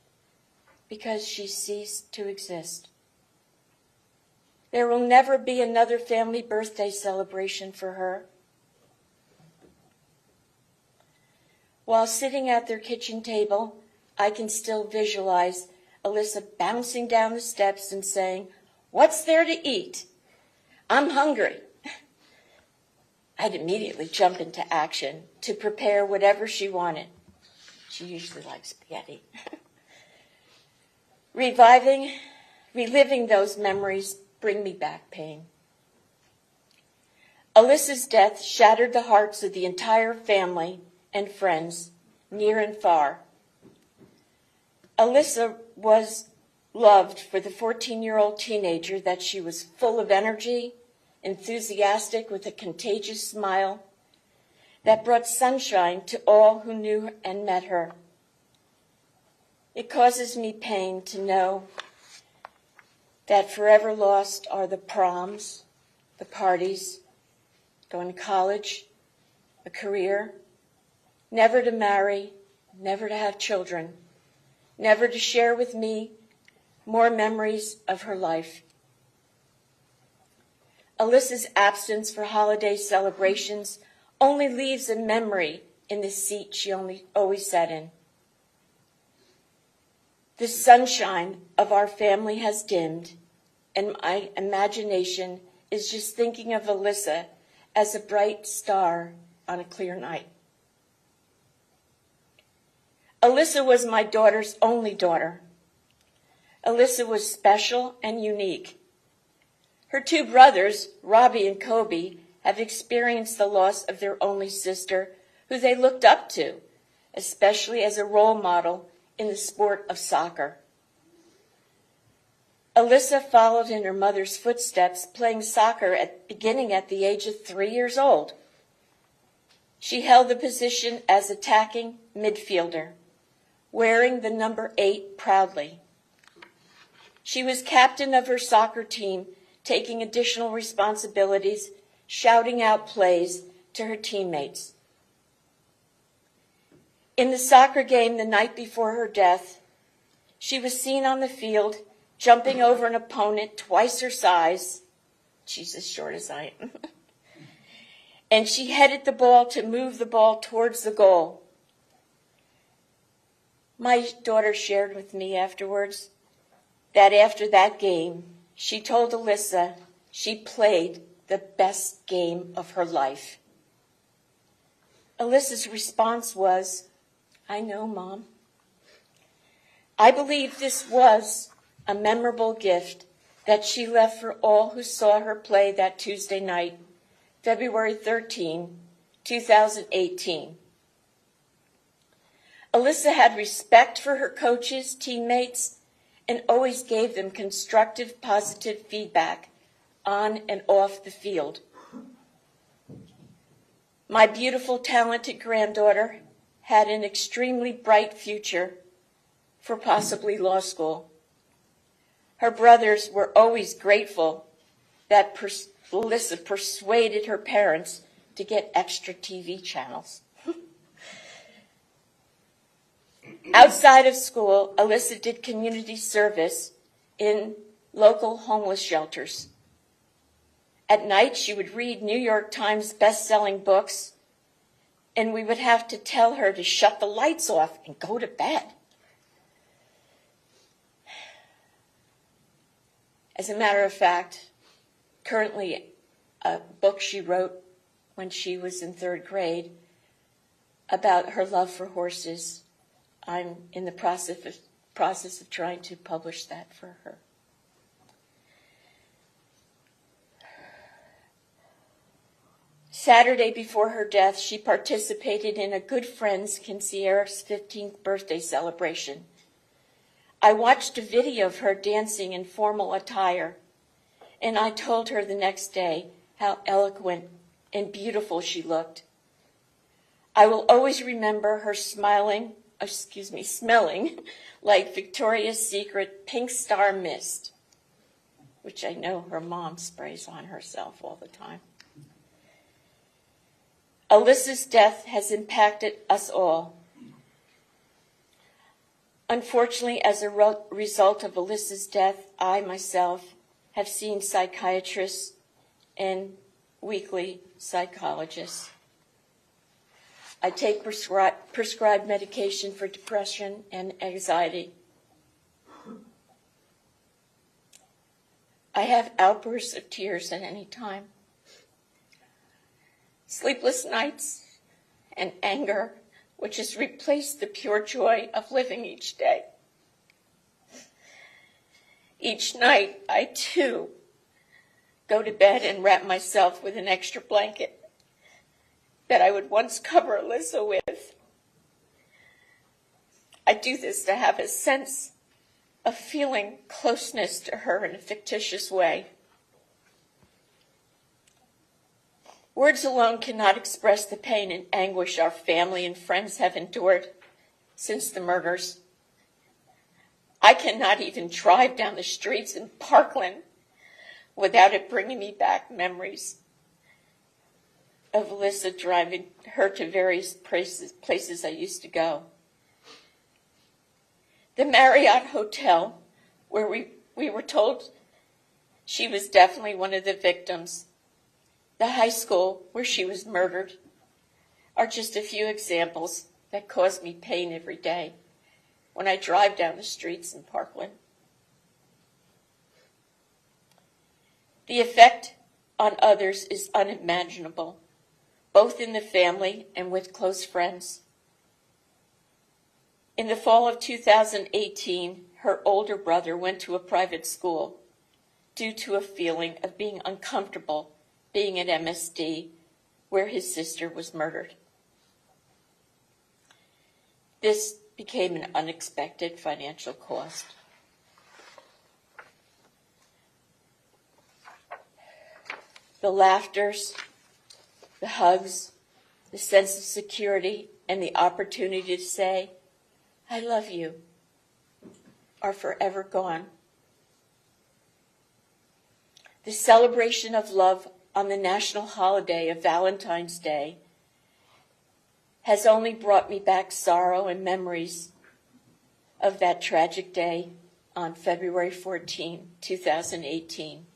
because she ceased to exist. There will never be another family birthday celebration for her. While sitting at their kitchen table, I can still visualize Alyssa bouncing down the steps and saying, "What's there to eat? I'm hungry." I'd immediately jump into action to prepare whatever she wanted. She usually likes spaghetti. Reliving those memories bring me back pain. Alyssa's death shattered the hearts of the entire family and friends, near and far. Alyssa was loved for the 14-year-old teenager that she was full of energy, enthusiastic with a contagious smile that brought sunshine to all who knew and met her. It causes me pain to know that forever lost are the proms, the parties, going to college, a career, never to marry, never to have children, never to share with me more memories of her life. Alyssa's absence for holiday celebrations only leaves a memory in the seat she always sat in. The sunshine of our family has dimmed, and my imagination is just thinking of Alyssa as a bright star on a clear night. Alyssa was my daughter's only daughter. Alyssa was special and unique. Her two brothers, Robbie and Kobe, have experienced the loss of their only sister, who they looked up to, especially as a role model in the sport of soccer. Alyssa followed in her mother's footsteps, playing soccer beginning at the age of 3 years old. She held the position as attacking midfielder, wearing the number 8 proudly. She was captain of her soccer team, taking additional responsibilities, shouting out plays to her teammates. In the soccer game the night before her death, she was seen on the field jumping over an opponent twice her size. She's as short as I am. And she headed the ball to move the ball towards the goal. My daughter shared with me afterwards that after that game, she told Alyssa she played the best game of her life. Alyssa's response was, "I know, Mom." I believe this was a memorable gift that she left for all who saw her play that Tuesday night, February 13, 2018. Alyssa had respect for her coaches, teammates, and always gave them constructive, positive feedback on and off the field. My beautiful, talented granddaughter had an extremely bright future for possibly law school. Her brothers were always grateful that Alyssa persuaded her parents to get extra TV channels. Outside of school, Alyssa did community service in local homeless shelters. At night, she would read New York Times best-selling books, and we would have to tell her to shut the lights off and go to bed. As a matter of fact, currently a book she wrote when she was in 3rd grade about her love for horses. I'm in the process of trying to publish that for her. Saturday before her death, she participated in a good friend's Kinsier's 15th birthday celebration. I watched a video of her dancing in formal attire, and I told her the next day how eloquent and beautiful she looked. I will always remember her smelling like Victoria's Secret Pink Star Mist, which I know her mom sprays on herself all the time. Alyssa's death has impacted us all. Unfortunately, as a result of Alyssa's death, I myself have seen psychiatrists and weekly psychologists. I take prescribed medication for depression and anxiety. I have outbursts of tears at any time. Sleepless nights and anger, which has replaced the pure joy of living each day. Each night, I too go to bed and wrap myself with an extra blanket that I would once cover Alyssa with. I do this to have a sense of feeling closeness to her in a fictitious way. Words alone cannot express the pain and anguish our family and friends have endured since the murders. I cannot even drive down the streets in Parkland without it bringing me back memories of Alyssa driving her to various places I used to go. The Marriott Hotel, where we were told she was definitely one of the victims, the high school where she was murdered, are just a few examples that cause me pain every day when I drive down the streets in Parkland. The effect on others is unimaginable, both in the family and with close friends. In the fall of 2018, her older brother went to a private school due to a feeling of being uncomfortable being at MSD, where his sister was murdered. This became an unexpected financial cost. The laughters, the hugs, the sense of security, and the opportunity to say, "I love you," are forever gone. The celebration of love on the national holiday of Valentine's Day has only brought me back sorrow and memories of that tragic day on February 14, 2018,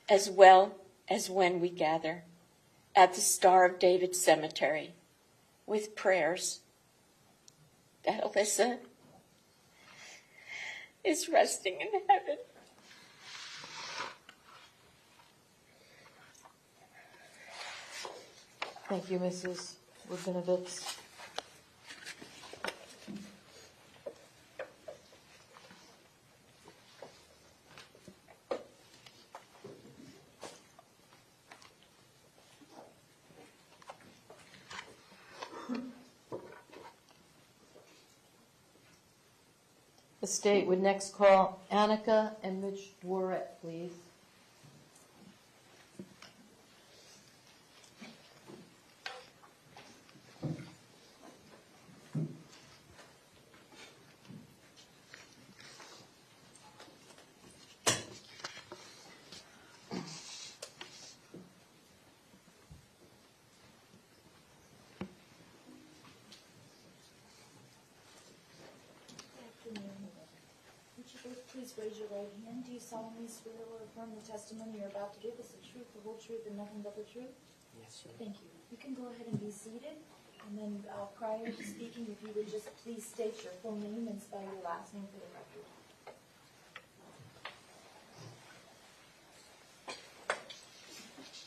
as well as when we gather at the Star of David Cemetery with prayers that Alyssa is resting in heaven. Thank you, Mrs. Woodbinovitz. The state would next call Annika and Mitch Dwaret, please. Please raise your right hand. Do you solemnly swear or affirm the testimony you're about to give is the truth, the whole truth, and nothing but the truth? Yes, sir. Thank you. You can go ahead and be seated. And then prior to speaking, if you would just please state your full name and spell your last name for the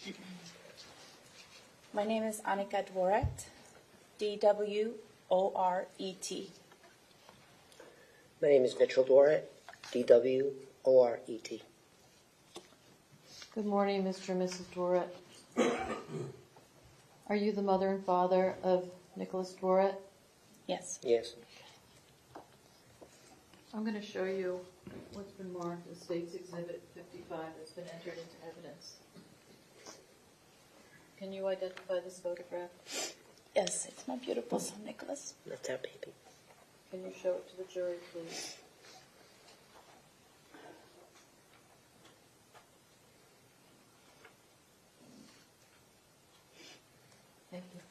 record. My name is Annika Dwaret, D-W-O-R-E-T. My name is Mitchell Dwaret, D-W-O-R-E-T. Good morning, Mr. and Mrs. Dwaret. Are you the mother and father of Nikolas Dwaret? Yes. Yes. I'm going to show you what's been marked as State's Exhibit 55 that's been entered into evidence. Can you identify this photograph? Yes, it's my beautiful son, Nicholas. That's our baby. Can you show it to the jury, please? Thank you.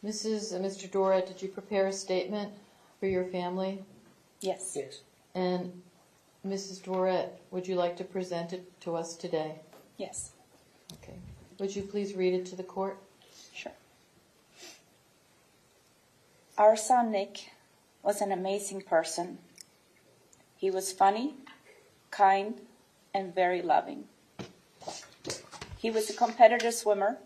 Mrs. and Mr. Dwaret, did you prepare a statement for your family? Yes. Yes. And Mrs. Dwaret, would you like to present it to us today? Yes. Okay. Would you please read it to the court? Sure. Our son Nick was an amazing person. He was funny, kind, and very loving. He was a competitive swimmer,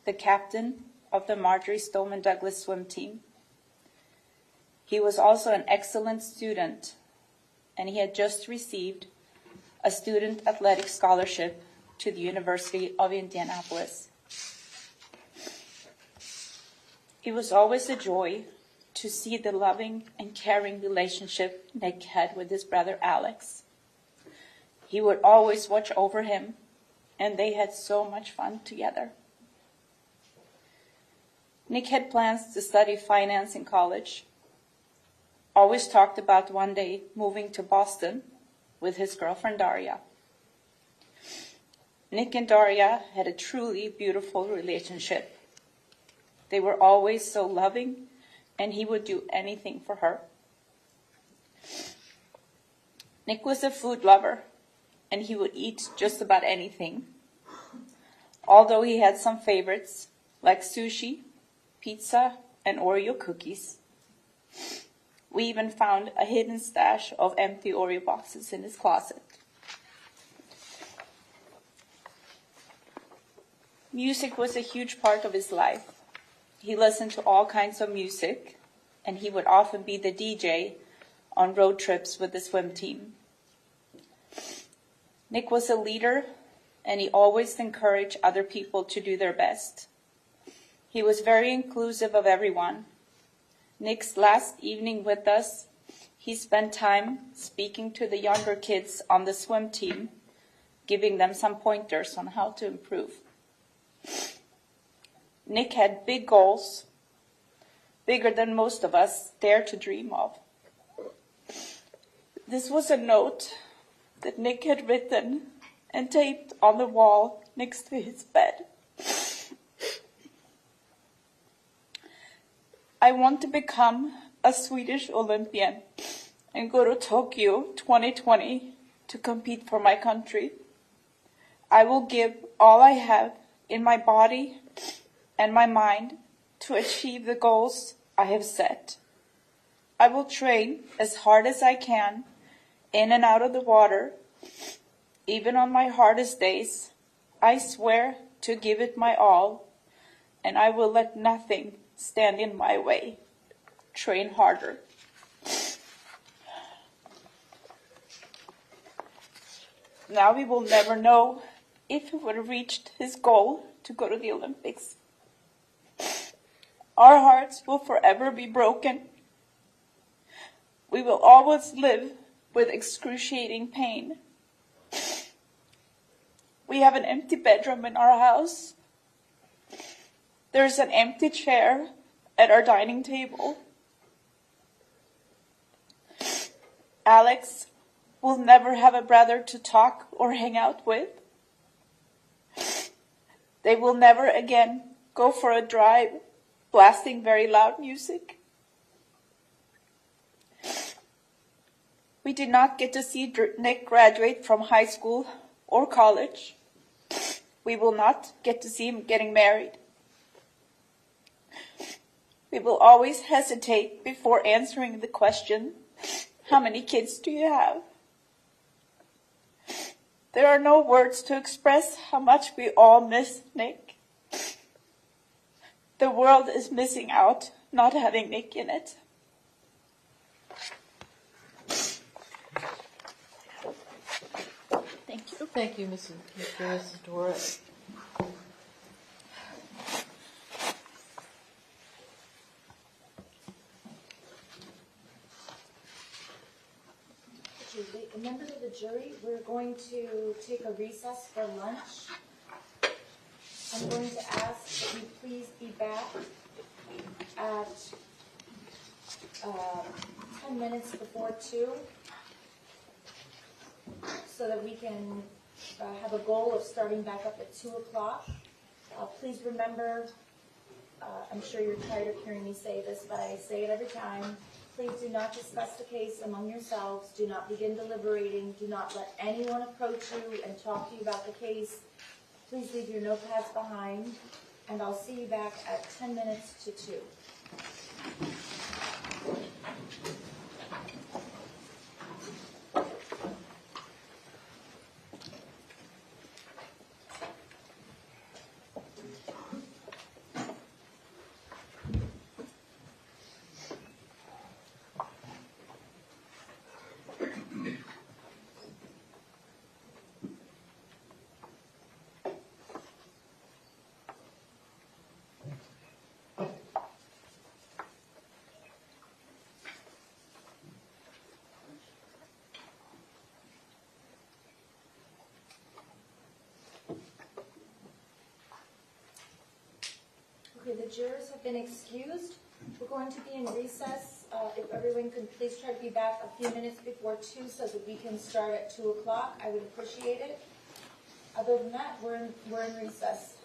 the captain of the Marjory Stoneman Douglas swim team. He was also an excellent student, and he had just received a student athletic scholarship to the University of Indianapolis. It was always a joy to see the loving and caring relationship Nick had with his brother Alex. He would always watch over him, and they had so much fun together. Nick had plans to study finance in college, always talked about one day moving to Boston with his girlfriend Daria. Nick and Daria had a truly beautiful relationship. They were always so loving, and he would do anything for her. Nick was a food lover, and he would eat just about anything. Although he had some favorites, like sushi, pizza, and Oreo cookies. We even found a hidden stash of empty Oreo boxes in his closet. Music was a huge part of his life. He listened to all kinds of music, and he would often be the DJ on road trips with the swim team. Nick was a leader, and he always encouraged other people to do their best. He was very inclusive of everyone. Nick's last evening with us, he spent time speaking to the younger kids on the swim team, giving them some pointers on how to improve. Nick had big goals, bigger than most of us dare to dream of. This was a note that Nick had written and taped on the wall next to his bed. I want to become a Swedish Olympian and go to Tokyo 2020 to compete for my country. I will give all I have in my body and my mind to achieve the goals I have set. I will train as hard as I can in and out of the water. Even on my hardest days, I swear to give it my all, and I will let nothing stand in my way. Train harder. Now we will never know if he would have reached his goal to go to the Olympics. Our hearts will forever be broken. We will always live with excruciating pain. We have an empty bedroom in our house. There's an empty chair at our dining table. Alex will never have a brother to talk or hang out with. They will never again go for a drive blasting very loud music. We did not get to see Nick graduate from high school or college. We will not get to see him getting married. We will always hesitate before answering the question, how many kids do you have? There are no words to express how much we all miss Nick. The world is missing out not having Nick in it. Thank you. Thank you, Mrs. Dwaret. Members of the jury, we're going to take a recess for lunch. I'm going to ask that you please be back at 10 minutes before 2 so that we can have a goal of starting back up at 2 o'clock. Please remember I'm sure you're tired of hearing me say this, but I say it every time. Please do not discuss the case among yourselves. Do not begin deliberating. Do not let anyone approach you and talk to you about the case. Please leave your notepads behind, and I'll see you back at 10 minutes to 2. Okay, the jurors have been excused. We're going to be in recess. If everyone could please try to be back a few minutes before 2 so that we can start at 2 o'clock, I would appreciate it. Other than that, we're in recess.